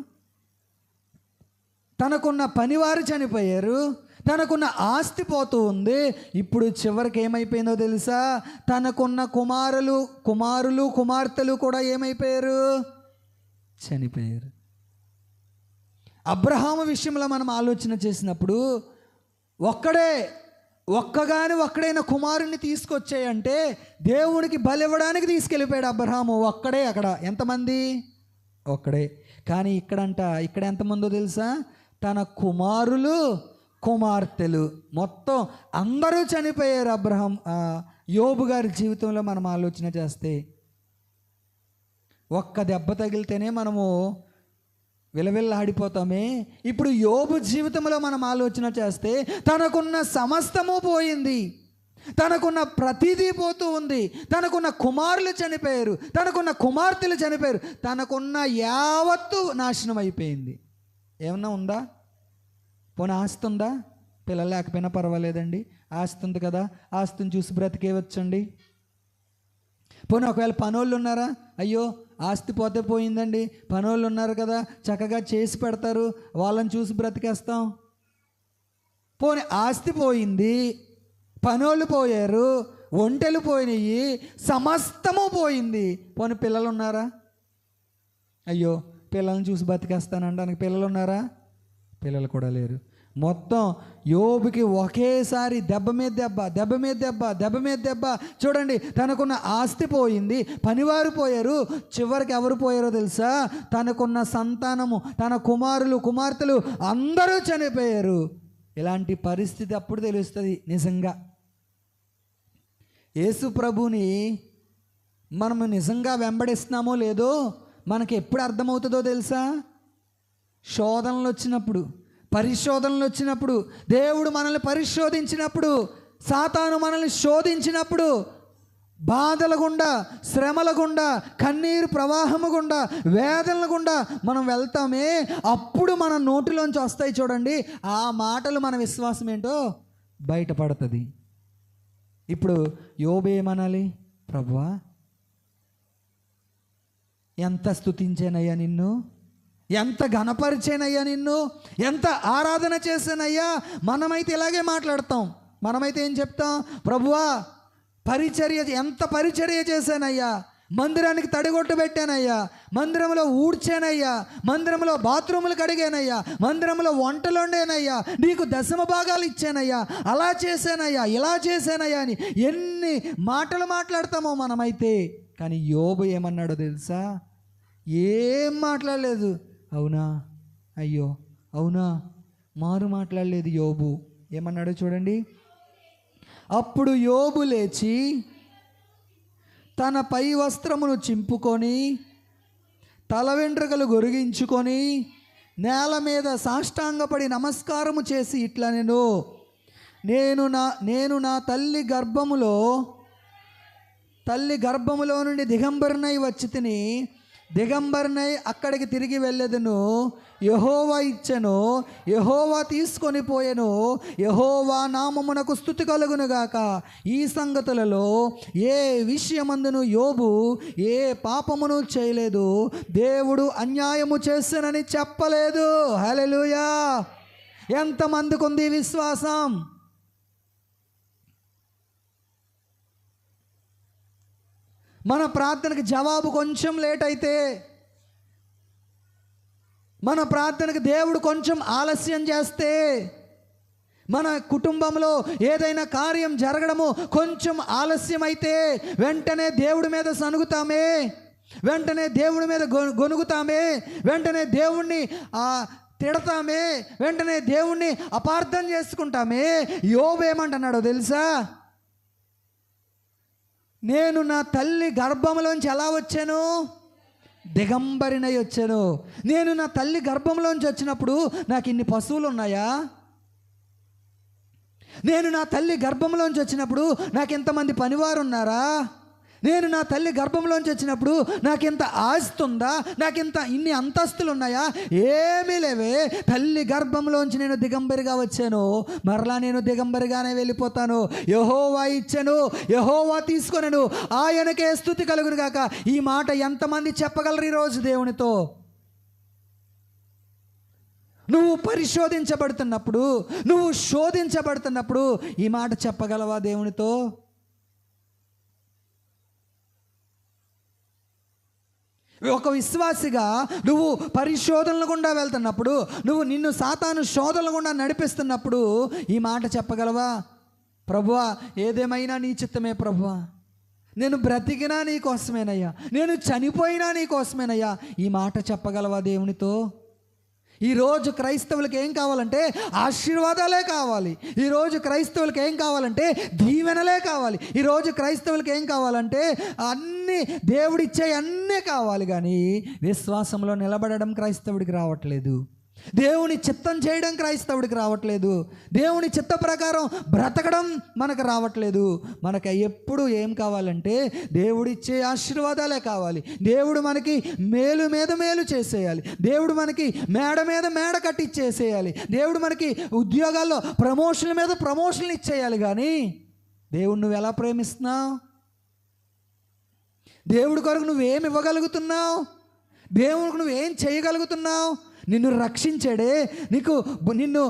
S1: తనకున్న పనివారు చనిపోయారు, తనకున్న ఆస్తి పోతూ ఉంది. ఇప్పుడు చివరికి ఏమైపోయిందో తెలుసా? తనకున్న కుమారులు కుమార్తెలు కూడా ఏమైపోయారు? చనిపోయారు. అబ్రహాము విషయంలో మనం ఆలోచన చేసినప్పుడు ఒక్కడైన కుమారుణ్ణి తీసుకొచ్చాయంటే దేవునికి బలి ఇవ్వడానికి తీసుకెళ్ళిపోయాడు అబ్రహాము. ఒక్కడే. అక్కడ ఎంతమంది? ఒక్కడే. కానీ ఇక్కడ ఎంతమందో తెలుసా? తన కుమారులు కుమార్తెలు మొత్తం అందరూ చనిపోయారు. యోబు గారి జీవితంలో మనం ఆలోచన చేస్తే ఒక్క దెబ్బ తగిలితేనే మనము విలవిల్లాడిపోతామే. ఇప్పుడు యోబు జీవితంలో మనం ఆలోచన చేస్తే తనకున్న సమస్తము పోయింది, తనకున్న ప్రతిదీ పోతూ ఉంది. తనకున్న కుమారులు చనిపోయారు, తనకున్న కుమార్తెలు చనిపోయారు, తనకున్న యావత్తు నాశనం అయిపోయింది. ఏమన్నా ఉందా? పోనీ ఆస్తి ఉందా? పిల్లలు లేకపోయినా పర్వాలేదండి, ఆస్తి ఉంది కదా, ఆస్తిని చూసి బ్రతికేవచ్చండి. పోనీ ఒకవేళ పనోళ్ళు ఉన్నారా? అయ్యో ఆస్తి పోతే పోయిందండి, పనోళ్ళు ఉన్నారు కదా చక్కగా చేసి పెడతారు, వాళ్ళని చూసి బ్రతికేస్తాం. పోనీ ఆస్తి పోయింది, పనోళ్ళు పోయారు, ఒంటెలు పోయినాయి, సమస్తము పోయింది. పోనీ పిల్లలు ఉన్నారా? అయ్యో పిల్లల్ని చూసి బతికేస్తానంటానికి పిల్లలు ఉన్నారా? పిల్లలు కూడా లేరు. మొత్తం యోబుకి ఒకేసారి దెబ్బ మీద దెబ్బ, దెబ్బ మీద దెబ్బ, దెబ్బ మీద దెబ్బ. చూడండి, తనకున్న ఆస్తి పోయింది, పనివారు పోయారు, చివరికి ఎవరు పోయారో తెలుసా? తనకున్న సంతానము, తన కుమారులు కుమార్తెలు అందరూ చనిపోయారు. ఇలాంటి పరిస్థితి అప్పుడు తెలుస్తుంది నిజంగా. యేసు ప్రభుని మనము నిజంగా వెంబడిస్తున్నామో లేదో మనకి ఎప్పుడు అర్థమవుతుందో తెలుసా? శోధనలు వచ్చినప్పుడు, పరిశోధనలు వచ్చినప్పుడు, దేవుడు మనల్ని పరిశోధించినప్పుడు, సాతాను మనల్ని శోధించినప్పుడు, బాధల గుండా, శ్రమల గుండా, కన్నీరు ప్రవాహము గుండా, వేదనల గుండా మనం వెళ్తామే, అప్పుడు మన నోటిలోంచి వస్తాయి చూడండి ఆ మాటలు. మన విశ్వాసం ఏంటో బయటపడుతుంది. ఇప్పుడు యోబు ఏమనాలి? ప్రభువా ఎంత స్తుతించానయ్యా నిన్ను, ఎంత ఘనపరిచానయ్యా నిన్ను, ఎంత ఆరాధన చేశానయ్యా. మనమైతే ఇలాగే మాట్లాడతాం. మనమైతే ఏం చెప్తాం? ప్రభువా ఎంత పరిచర్య చేశానయ్యా, మందిరానికి తడిగొట్టు పెట్టానయ్యా, మందిరంలో ఊడ్చానయ్యా, మందిరంలో బాత్రూములు కడిగానయ్యా, మందిరంలో వంటలు వండానయ్యా, నీకు 10వ భాగాలు ఇచ్చానయ్యా, అలా చేశానయ్యా, ఇలా చేశానయ్యా అని ఎన్ని మాటలు మాట్లాడతామో మనమైతే. కానీ యోబు ఏమన్నాడో తెలుసా? ఏం మాట్లాడలేదు. అవునా, అయ్యో అవునా, మారు మాట్లాడలేదు యోబు. ఏమన్నాడో చూడండి. అప్పుడు యోబు లేచి తన పై వస్త్రమును చింపుకొని తల వెంట్రుకలు గొరిగించుకొని నేల మీద సాష్టాంగపడి నమస్కారము చేసి ఇట్లా నేను నా తల్లి గర్భములో నుండి దిగంబరునై వచ్చి తిని దిగంబరునై అక్కడికి తిరిగి వెళ్ళెదను. యెహోవా ఇచ్చెను, యెహోవా తీసుకొని పోయెను, యెహోవా నామమునకు స్తుతి కలుగునుగాక. ఈ సంగతులలో ఏ విషయమందును యోబు ఏ పాపమును చేయలేదు, దేవుడు అన్యాయము చేశానని చెప్పలేదు. హల్లెలూయా! ఎంతమందికి ఉంది విశ్వాసం? మన ప్రార్థనకి జవాబు కొంచెం లేట్ అయితే, మన ప్రార్థనకి దేవుడు కొంచెం ఆలస్యం చేస్తే, మన కుటుంబంలో ఏదైనా కార్యం జరగడము కొంచెం ఆలస్యం అయితే వెంటనే దేవుడి మీద సనుగుతామే, వెంటనే దేవుడి మీద గొనుగుతామే, వెంటనే దేవుణ్ణి తిడతామే, వెంటనే దేవుణ్ణి అపార్థం చేసుకుంటామే. యోబు ఏమంటున్నాడో తెలుసా? నేను నా తల్లి గర్భంలోంచి ఎలా వచ్చాను? దిగంబరినై వచ్చాను. నేను నా తల్లి గర్భంలోంచి వచ్చినప్పుడు నాకు ఇన్ని పశువులు ఉన్నాయా? నేను నా తల్లి గర్భంలోంచి వచ్చినప్పుడు నాకు ఎంతమంది పనివారు ఉన్నారా? నేను నా తల్లి గర్భంలోంచి వచ్చినప్పుడు నాకు ఇంత ఆస్తి ఉందా? నాకు ఇన్ని అంతస్తులు ఉన్నాయా? ఏమీ లేవే. తల్లి గర్భంలోంచి నేను దిగంబరిగా వచ్చాను, మరలా నేను దిగంబరిగానే వెళ్ళిపోతాను. యెహోవా ఇచ్చెను, యెహోవా తీసుకొనెను, ఆయనకే స్తుతి కలుగును గాక. ఈ మాట ఎంతమంది చెప్పగలరు ఈరోజు దేవునితో? నువ్వు పరిశోధించబడుతున్నప్పుడు, నువ్వు శోధించబడుతున్నప్పుడు ఈ మాట చెప్పగలవా దేవునితో? ఒక విశ్వాసిగా నువ్వు పరిశోధనల గుండా వెళ్తున్నప్పుడు, నిన్ను సాతాను శోధనల గుండా నడిపిస్తున్నప్పుడు ఈ మాట చెప్పగలవా? ప్రభువా, ఏదేమైనా నీ చిత్తమే ప్రభువా, నేను బ్రతికినా నీ కోసమేనయ్యా, నేను చనిపోయినా నీ కోసమేనయ్యా. ఈ మాట చెప్పగలవా దేవునితో? ఈరోజు క్రైస్తవులకి ఏం కావాలంటే ఆశీర్వాదాలే కావాలి. ఈరోజు క్రైస్తవులకి ఏం కావాలంటే దీవెనలే కావాలి. ఈరోజు క్రైస్తవులకి ఏం కావాలంటే అన్నీ దేవుడిచ్చే అన్నీ కావాలి. కానీ విశ్వాసంలో నిలబడడం క్రైస్తవుడికి రావట్లేదు. దేవుని చిత్తం చేయడం క్రైస్తవుడికి రావట్లేదు. దేవుని చిత్త ప్రకారం బ్రతకడం మనకు రావట్లేదు. మనకు ఎప్పుడు ఏం కావాలంటే దేవుడిచ్చే ఆశీర్వాదాలే కావాలి. దేవుడు మనకి మేలు మీద మేలు చేసేయాలి. దేవుడు మనకి మేడ మీద మేడ కట్టిచ్చేసేయాలి. దేవుడు మనకి ఉద్యోగాల్లో ప్రమోషన్ల మీద ప్రమోషన్లు ఇచ్చేయాలి. కానీ దేవుడు నువ్వు ఎలా ప్రేమిస్తున్నావు? దేవుడి కొరకు నువ్వేం ఇవ్వగలుగుతున్నావు? దేవుడికి నువ్వేం చేయగలుగుతున్నావు? నిన్ను రక్షించాడే, నిన్ను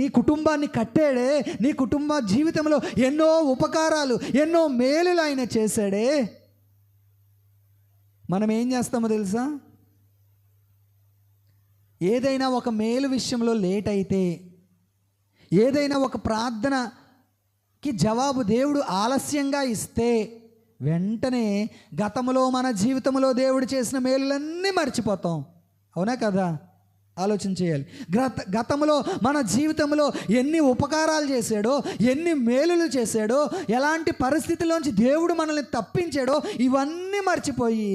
S1: నీ కుటుంబాన్ని కట్టాడే, నీ కుటుంబ జీవితంలో ఎన్నో ఉపకారాలు, ఎన్నో మేలులు ఆయన చేశాడే. మనం ఏం చేస్తామో తెలుసా? ఏదైనా ఒక మేలు విషయంలో లేట్ అయితే, ఏదైనా ఒక ప్రార్థనకి జవాబు దేవుడు ఆలస్యంగా ఇస్తే, వెంటనే గతంలో మన జీవితంలో దేవుడు చేసిన మేలులన్నీ మర్చిపోతాం. అవునా కదా? ఆలోచన చేయాలి. గతంలో మన జీవితంలో ఎన్ని ఉపకారాలు చేశాడో, ఎన్ని మేలులు చేశాడో, ఎలాంటి పరిస్థితిలోంచి దేవుడు మనల్ని తప్పించాడో ఇవన్నీ మర్చిపోయి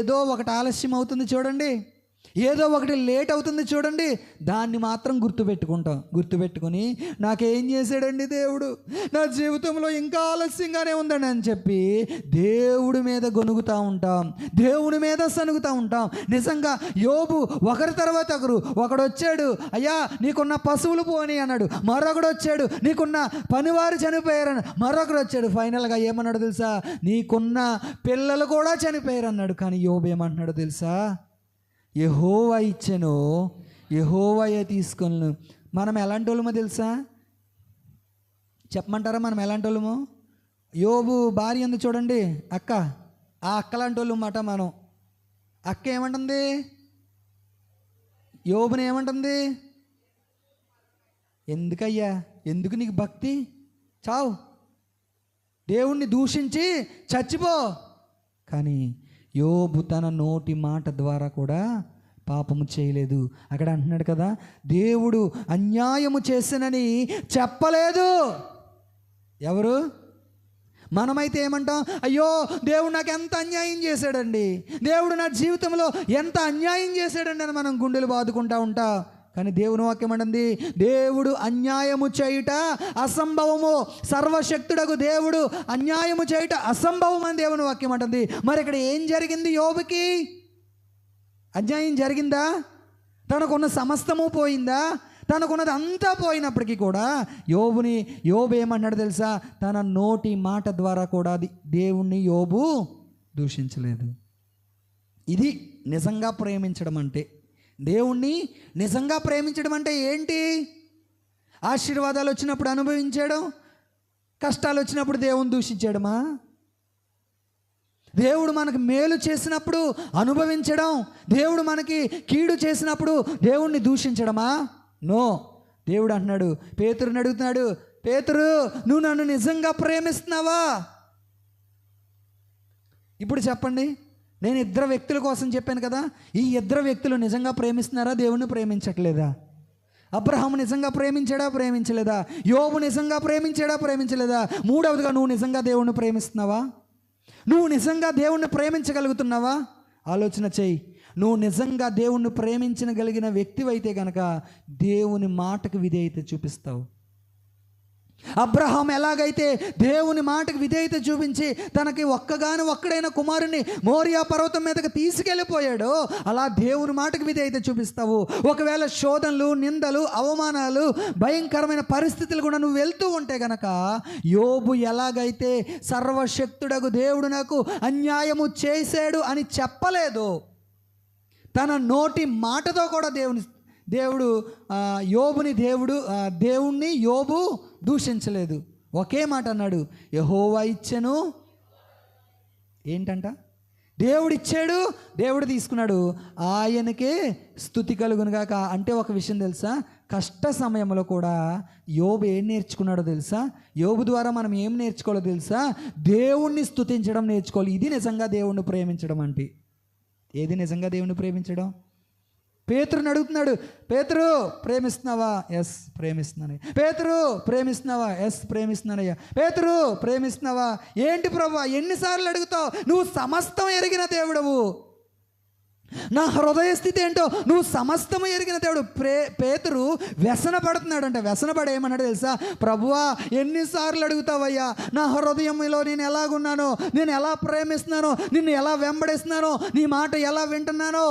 S1: ఏదో ఒకటి ఆలస్యం అవుతుంది చూడండి, ఏదో ఒకటి లేట్ అవుతుంది చూడండి, దాన్ని మాత్రం గుర్తుపెట్టుకొని నాకేం చేశాడండి దేవుడు, నా జీవితంలో ఇంకా ఆలస్యంగానే ఉందండి అని చెప్పి దేవుడి మీద గొనుగుతూ ఉంటాం, దేవుడి మీద సనుగుతూ ఉంటాం. నిజంగా యోబు ఒకరి తర్వాత ఒకడు వచ్చాడు, అయ్యా నీకున్న పశువులు పోని అన్నాడు. మరొకడు వచ్చాడు, నీకున్న పనివారు చనిపోయారని. మరొకడు వచ్చాడు, ఫైనల్గా ఏమన్నాడు తెలుసా? నీకున్న పిల్లలు కూడా చనిపోయారు అన్నాడు. కానీ యోబు ఏమంటున్నాడు తెలుసా? యెహోవా ఇచ్చెను, యెహోవాయే తీసుకొను. మనం ఎలాంటి వాళ్ళమో తెలుసా? చెప్పమంటారా మనం ఎలాంటి వాళ్ళమో? యోబు భార్య ఉంది చూడండి, అక్క. ఆ అక్క లాంటి వాళ్ళు మాట మనం. అక్క ఏమంటుంది? యోబుని ఏమంటుంది? ఎందుకయ్యా, ఎందుకు నీకు భక్తి? చావు, దేవుణ్ణి దూషించి చచ్చిపో. కానీ యోబు తన నోటి మాట ద్వారా కూడా పాపము చేయలేదు. అక్కడ అంటున్నాడు కదా, దేవుడు అన్యాయము చేసినని చెప్పలేదు. ఎవరు? మనమైతే ఏమంటాం? అయ్యో దేవుడు నాకు ఎంత అన్యాయం చేశాడండి, దేవుడు నా జీవితంలో ఎంత అన్యాయం చేశాడండి అని మనం గుండెలు బాదుకుంటా ఉంటా. కానీ దేవుని వాక్యం అంటుంది, దేవుడు అన్యాయము చేయుట అసంభవము, సర్వశక్తుడకు దేవుడు అన్యాయము చేయుట అసంభవం అని దేవుని వాక్యం అంటుంది. మరి ఇక్కడ ఏం జరిగింది? యోబుకి అన్యాయం జరిగిందా? తనకున్న సమస్తము పోయిందా? తనకున్నది అంతా పోయినప్పటికీ కూడా యోబు ఏమన్నాడు తెలుసా? తన నోటి మాట ద్వారా కూడా దేవుణ్ణి యోబు దూషించలేదు. ఇది నిజంగా ప్రేమించడం అంటే. దేవుణ్ణి నిజంగా ప్రేమించడం అంటే ఏంటి? ఆశీర్వాదాలు వచ్చినప్పుడు అనుభవించడం, కష్టాలు వచ్చినప్పుడు దేవుని దూషించడమా? దేవుడు మనకు మేలు చేసినప్పుడు అనుభవించడం, దేవుడు మనకి కీడు చేసినప్పుడు దేవుణ్ణి దూషించడమా? నో. దేవుడు అంటున్నాడు, పేతురుని అడుగుతున్నాడు, పేతురు నువ్వు నన్ను నిజంగా ప్రేమిస్తున్నావా? ఇప్పుడు చెప్పండి, నేను ఇద్దరు వ్యక్తుల కోసం చెప్పాను కదా, ఈ ఇద్దరు వ్యక్తులు నిజంగా ప్రేమిస్తున్నారా, దేవుణ్ణి ప్రేమించట్లేదా? అబ్రహాము నిజంగా ప్రేమించాడా, ప్రేమించలేదా? యోబు నిజంగా ప్రేమించాడా, ప్రేమించలేదా? మూడవదిగా, నువ్వు నిజంగా దేవుణ్ణి ప్రేమిస్తున్నావా? నువ్వు నిజంగా దేవుణ్ణి ప్రేమించగలుగుతున్నావా? ఆలోచన చెయ్యి. నువ్వు నిజంగా దేవుణ్ణి ప్రేమించగలిగిన వ్యక్తివైతే కనుక దేవుని మాటకు విధేయత చూపిస్తావు. అబ్రహాం ఎలాగైతే దేవుని మాటకు విధేయత చూపించి తనకి ఒక్కడైన కుమారుని మోరియా పర్వతం మీదకి తీసుకెళ్ళిపోయాడో, అలా దేవుని మాటకు విధేయత చూపిస్తావు. ఒకవేళ శోధనలు, నిందలు, అవమానాలు, భయంకరమైన పరిస్థితులు కూడా నువ్వు వెళ్తూ ఉంటే గనక, యోబు ఎలాగైతే సర్వశక్తుడగు దేవుడు నాకు అన్యాయము చేశాడు అని చెప్పలేదు, తన నోటి మాటతో కూడా దేవుణ్ణి యోబు దూషించలేదు. ఒకే మాట అన్నాడు, యెహోవా ఇచ్చెను. ఏంటంట? దేవుడు ఇచ్చాడు, దేవుడు తీసుకున్నాడు, ఆయనకే స్తుతి కలుగునుగాక. అంటే ఒక విషయం తెలుసా, కష్ట సమయంలో కూడా యోబు ఏం నేర్చుకున్నాడో తెలుసా? యోబు ద్వారా మనం ఏం నేర్చుకోవాలో తెలుసా? దేవుణ్ణి స్తుతించడం నేర్చుకోవాలి. ఇది నిజంగా దేవుణ్ణి ప్రేమించడం అంటే. ఏది నిజంగా దేవుణ్ణి ప్రేమించడం? పేతురుని అడుగుతున్నాడు, పేతురు ప్రేమిస్తున్నావా? ఎస్ ప్రేమిస్తున్నాను. పేతురు ప్రేమిస్తున్నావా? ఎస్ ప్రేమిస్తున్నానయ్యా. పేతురు ప్రేమిస్తున్నావా? ఏంటి ప్రభువా ఎన్నిసార్లు అడుగుతావు? నువ్వు సమస్తం ఎరిగిన దేవుడవు, నా హృదయ స్థితి ఏంటో నువ్వు సమస్తము ఎరిగిన దేవుడు. పేతురు వ్యసన పడుతున్నాడంట. వ్యసనపడి ఏమన్నాడు తెలుసా? ప్రభువా ఎన్నిసార్లు అడుగుతావయ్యా, నా హృదయంలో నేను ఎలాగున్నానో, నేను ఎలా ప్రేమిస్తున్నానో, నిన్ను ఎలా వెంబడిస్తున్నానో, నీ మాట ఎలా వింటున్నానో.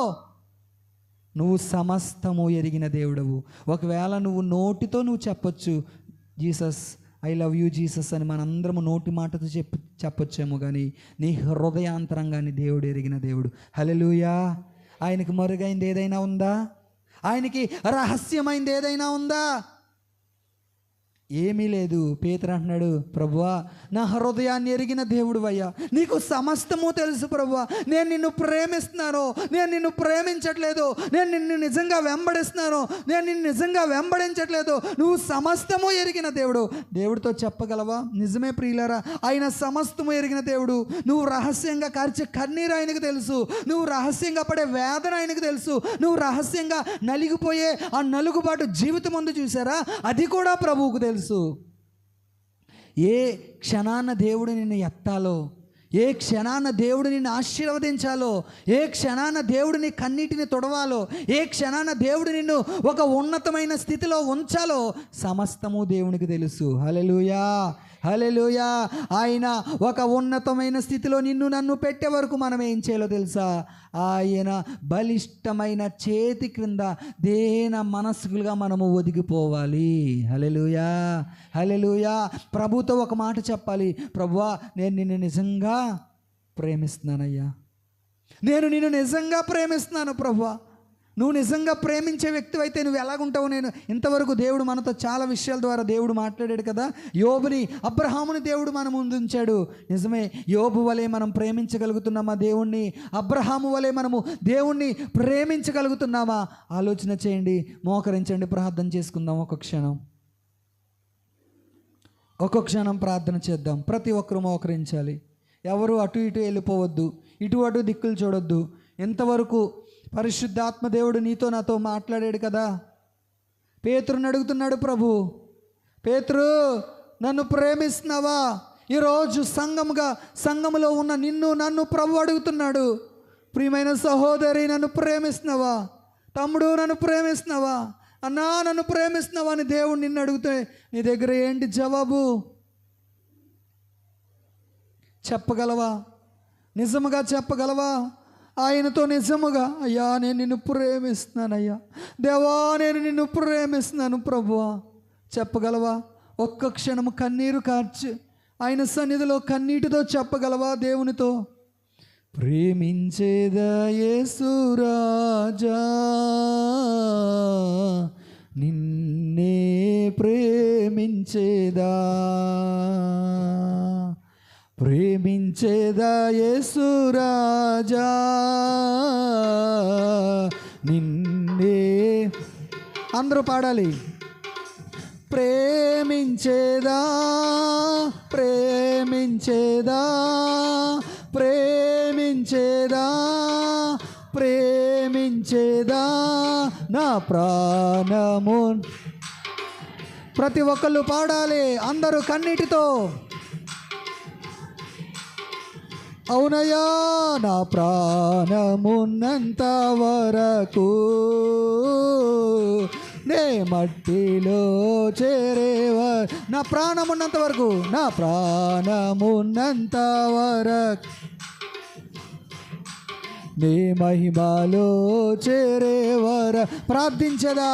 S1: నువ్వు సమస్తము ఎరిగిన దేవుడవు. ఒకవేళ నువ్వు నోటితో నువ్వు చెప్పొచ్చు, Jesus I love you Jesus అని మనందరము నోటి మాటతో చెప్పొచ్చేమో, కానీ నీ హృదయాంతరంగాన్ని దేవుడు ఎరిగిన దేవుడు. హల్లెలూయా. ఆయనకి మరుగైంది ఏదైనా ఉందా? ఆయనకి రహస్యమైంది ఏదైనా ఉందా? ఏమీ లేదు. పేతురు అంటున్నాడు, ప్రభువా నా హృదయాన్ని ఎరిగిన దేవుడు అయ్యా, నీకు సమస్తము తెలుసు ప్రభువా, నేను నిన్ను ప్రేమిస్తున్నాను, నేను నిన్ను ప్రేమించట్లేదు, నేను నిన్ను నిజంగా వెంబడిస్తున్నాను, నేను నిన్ను నిజంగా వెంబడించట్లేదు, నువ్వు సమస్తము ఎరిగిన దేవుడు. దేవుడితో చెప్పగలవా? నిజమే ప్రియులారా, ఆయన సమస్తము ఎరిగిన దేవుడు. నువ్వు రహస్యంగా కార్చే కన్నీరు ఆయనకు తెలుసు, నువ్వు రహస్యంగా పడే వేదన ఆయనకు తెలుసు, నువ్వు రహస్యంగా నలిగిపోయే ఆ నలుగుబాటు జీవితం ముందు చూసారా, అది కూడా ప్రభువుకు తెలుసు. ఏ క్షణాన దేవుడు నిన్ను ఎత్తాలో, ఏ క్షణాన దేవుడు నిన్ను ఆశీర్వదించాలో, ఏ క్షణాన దేవుడు నీ కన్నీటిని తొడవాలో, ఏ క్షణాన దేవుడు నిన్ను ఒక ఉన్నతమైన స్థితిలో ఉంచాలో సమస్తము దేవునికి తెలుసు. హల్లెలూయా, హల్లెలూయా. ఆయన ఒక ఉన్నతమైన స్థితిలో నిన్ను నన్ను పెట్టే వరకు మనం ఏం చేయాలో తెలుసా? ఆయన బలిష్టమైన చేతి క్రింద దేన మనస్కులుగా మనము ఒదిగిపోవాలి. హల్లెలూయా, హల్లెలూయా. ప్రభుతో ఒక మాట చెప్పాలి, ప్రభువా నేను నిన్ను నిజంగా ప్రేమిస్తున్నానయ్యా, నేను నిన్ను నిజంగా ప్రేమిస్తున్నాను ప్రభువా. నువ్వు నిజంగా ప్రేమించే వ్యక్తి అయితే నువ్వు ఎలాగుంటావు? నేను ఇంతవరకు దేవుడు మనతో చాలా విషయాల ద్వారా దేవుడు మాట్లాడాడు కదా. యోబుని, అబ్రహాముని దేవుడు మన ముందు ఉంచాడు. నిజమే, యోబు వలె మనం ప్రేమించగలుగుతున్నామా దేవుణ్ణి? అబ్రహాము వలె మనము దేవుణ్ణి ప్రేమించగలుగుతున్నామా? ఆలోచన చేయండి, మోకరించండి, ప్రార్థన చేసుకుందాం. ఒక్కొక్క క్షణం ప్రార్థన చేద్దాం. ప్రతి ఒక్కరూ మోకరించాలి. ఎవరు అటు ఇటు వెళ్ళిపోవద్దు, ఇటు అటు దిక్కులు చూడొద్దు. ఎంతవరకు పరిశుద్ధాత్మ దేవుడు నీతో నాతో మాట్లాడాడు కదా. పేతురుని అడుగుతున్నాడు ప్రభు, పేతురు నన్ను ప్రేమిస్తున్నావా? ఈరోజు సంఘములో ఉన్న నిన్ను నన్ను ప్రభు అడుగుతున్నాడు, ప్రియమైన సహోదరి నన్ను ప్రేమిస్తున్నావా? తమ్ముడు నన్ను ప్రేమిస్తున్నావా? అన్నా నన్ను ప్రేమిస్తున్నావా అని దేవుడు నిన్ను అడిగితే నీ దగ్గర ఏంటి జవాబు? చెప్పగలవా? నిజముగా చెప్పగలవా? ఆయనతో నిజముగా, అయ్యా నేను నిన్ను ప్రేమిస్తున్నానయ్యా, దేవా నేను నిన్ను ప్రేమిస్తున్నాను ప్రభువా చెప్పగలవా? ఒక్క క్షణము కన్నీరు కార్చి ఆయన సన్నిధిలో కన్నీటితో చెప్పగలవా దేవునితో? ప్రేమించేదా యేసు రాజా, నిన్నే ప్రేమించేదా, ప్రేమించేదా యేసు రాజా, నిన్నే. అందరూ పాడాలి. ప్రేమించేదా, ప్రేమించేదా, ప్రేమించేదా ప్రేమించేదా నా ప్రాణము. ప్రతి ఒక్కళ్ళు పాడాలి, అందరూ కన్నీటితో. అవునయ్యా, నా ప్రాణమున్నంత వరకు నే మట్టిలో చేరేవా. నా ప్రాణమున్నంత వరకు, నా ప్రాణమున్నంత వరకు నీ మహిమలో చేరేవర. ప్రార్థించేదా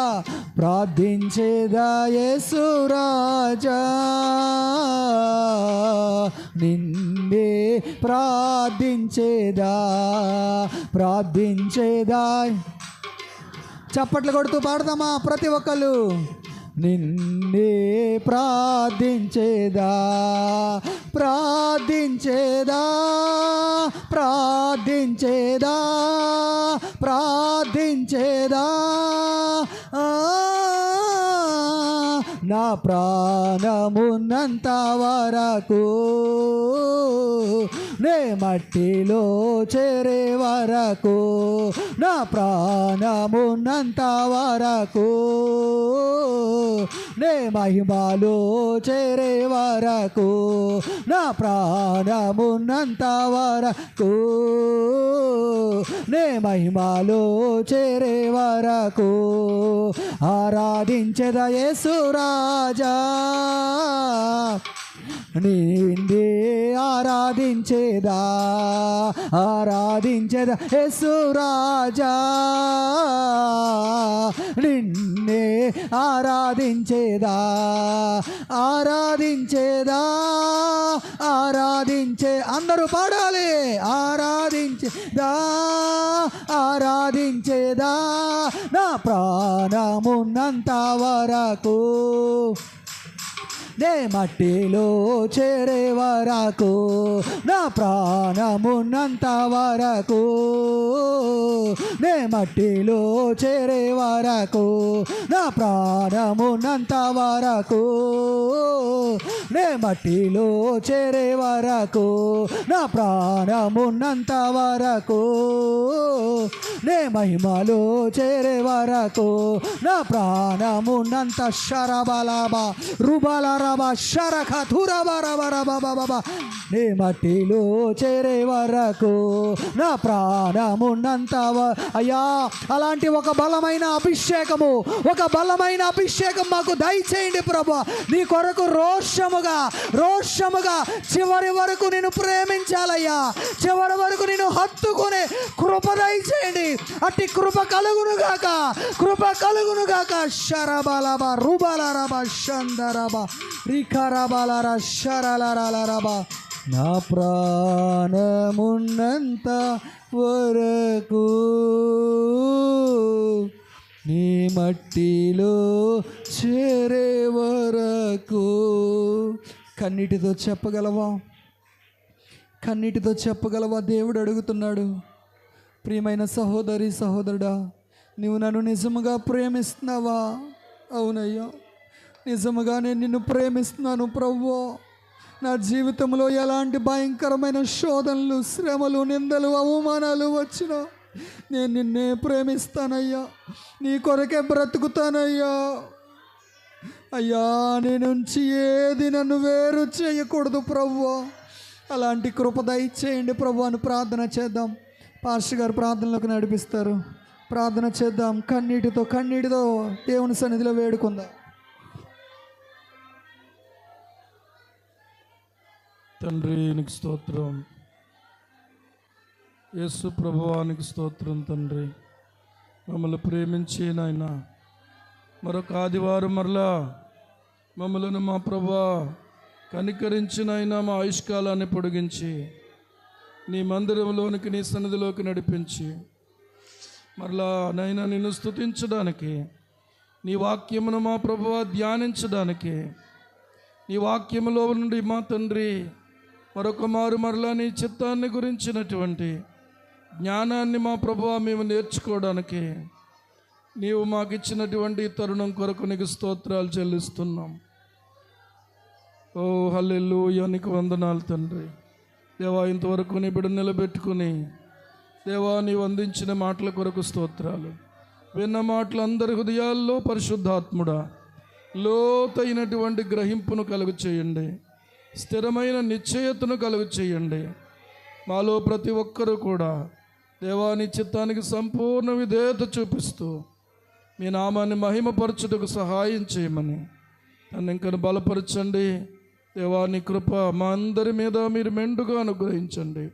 S1: యేసు రాజా, నిన్నే ప్రార్థించేదా. చప్పట్లు కొడుతూ పాడదామా ప్రతి ఒక్కళ్ళు. నిన్నే ప్రార్థించేదా నా ప్రాణమున్నంత వరకు నే మట్టిలో చేరే వరకు, నా ప్రాణమున్నంత వరకు నే మహిమలో చేరే వరకు, నా ప్రాణమున్నంత వరకు నే మహిమలో చేరే వరకు ఆరాధించెదా యేసు రాజా, నిన్నే ఆరాధించేదా యేసు రాజా, నిన్నే ఆరాధించేదా అందరూ పాడాలి. ఆరాధించేదా నా ప్రాణమున్నంత వరకు నే మట్టిలో చేరే వరకు, నా ప్రాణమున్నంత వరకు నే మట్టిలో చేరే వరకు, నా ప్రాణమున్నంత వరకు నే మట్టిలో చేరే వరకు, నా ప్రాణమున్నంత వరకు నే మహిమలో చేరే వరకు, నా ప్రాణమున్నంత శరబలబా రుబలరబా శరఖతురబరబరబబబా నే మట్టిలో చేరే వరకు, నా ప్రాణమున్నంత అయ్యా. అలాంటి ఒక బలమైన అభిషేకం మాకు దయచేయండి ప్రభా. నీ కొరకు రోషముగా చివరి వరకు నేను ప్రేమించాలయ్యా, చివరి వరకు నేను హత్తుకునే కృప దయచేయండి. అట్టి కృప కలుగునుగాక శరబలబా రుబలరబా షందరబా రిఖరబలర శరలరలరబా నా ప్రాణమున్నంత వరకు నీ మట్టిలో చేరే వరకు. కన్నీటితో చెప్పగలవా? దేవుడు అడుగుతున్నాడు. ప్రియమైన సహోదరి సహోదరుడా, నీవు నన్ను నిజముగా ప్రేమిస్తున్నావా? అవునయ్యా, నిజముగా నేను నిన్ను ప్రేమిస్తున్నాను ప్రభువా. నా జీవితంలో ఎలాంటి భయంకరమైన శోధనలు, శ్రమలు, నిందలు, అవమానాలు వచ్చినా నేను నిన్నే ప్రేమిస్తానయ్యా, నీ కొరకే బ్రతుకుతానయ్యా. అయ్యా, నీ నుంచి ఏది నన్ను వేరు చేయకూడదు ప్రభువా. అలాంటి కృప దయచేయండి ప్రభు అని ప్రార్థన చేద్దాం. పాస్టర్ గారు ప్రార్థనలోకి నడిపిస్తారు. ప్రార్థన చేద్దాం. కన్నీటితో దేవుని సన్నిధిలో వేడుకుందాం.
S2: తండ్రి నీకు స్తోత్రం, యేసు ప్రభువానికి స్తోత్రం. తండ్రి, మమ్మల్ని ప్రేమించి నాయన మరొక ఆదివారం మరలా మమ్మలను మా ప్రభువా కనికరించినైనా మా ఆయుష్కాలాన్ని పొడిగించి నీ మందిరంలోనికి, నీ సన్నిధిలోకి నడిపించి మరలా నైనా నిన్ను స్తుతించడానికి, నీ వాక్యమును మా ప్రభువా ధ్యానించడానికి, నీ వాక్యములో నుండి మా తండ్రి మరొక మారు మరలా నీ చిత్తాన్ని గురించినటువంటి జ్ఞానాన్ని మా ప్రభువా మేము నేర్చుకోవడానికి నీవు మాకు ఇచ్చినటువంటి తరుణం కొరకు నీకు స్తోత్రాలు చెల్లిస్తున్నాం. ఓ హల్లెలూయా, నీకు వందనాలు తండ్రి. దేవా ఇంతవరకు నీ బిడ్డ నిలబెట్టుకుని దేవా నీవు అందించిన మాటల కొరకు స్తోత్రాలు. విన్న మాటలు అందరి హృదయాల్లో పరిశుద్ధాత్ముడా లోతైనటువంటి గ్రహింపును కలుగు చేయండి, స్థిరమైన నిశ్చయతను కలుగు చేయండి. మాలో ప్రతి ఒక్కరూ కూడా దేవాని చిత్తానికి సంపూర్ణ విధేయత చూపిస్తూ మీ నామాన్ని మహిమపరచుటకు సహాయం చేయమని నన్ను ఇంకను బలపరచండి. దేవాని కృప మా అందరి మీద మీరు మెండుగా అనుగ్రహించండి.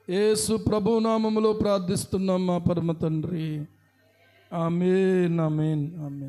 S2: యేసు ప్రభు నామములో ప్రార్థిస్తున్నాం మా పరమ తండ్రి. ఆమేన్, ఆమేన్, ఆమేన్.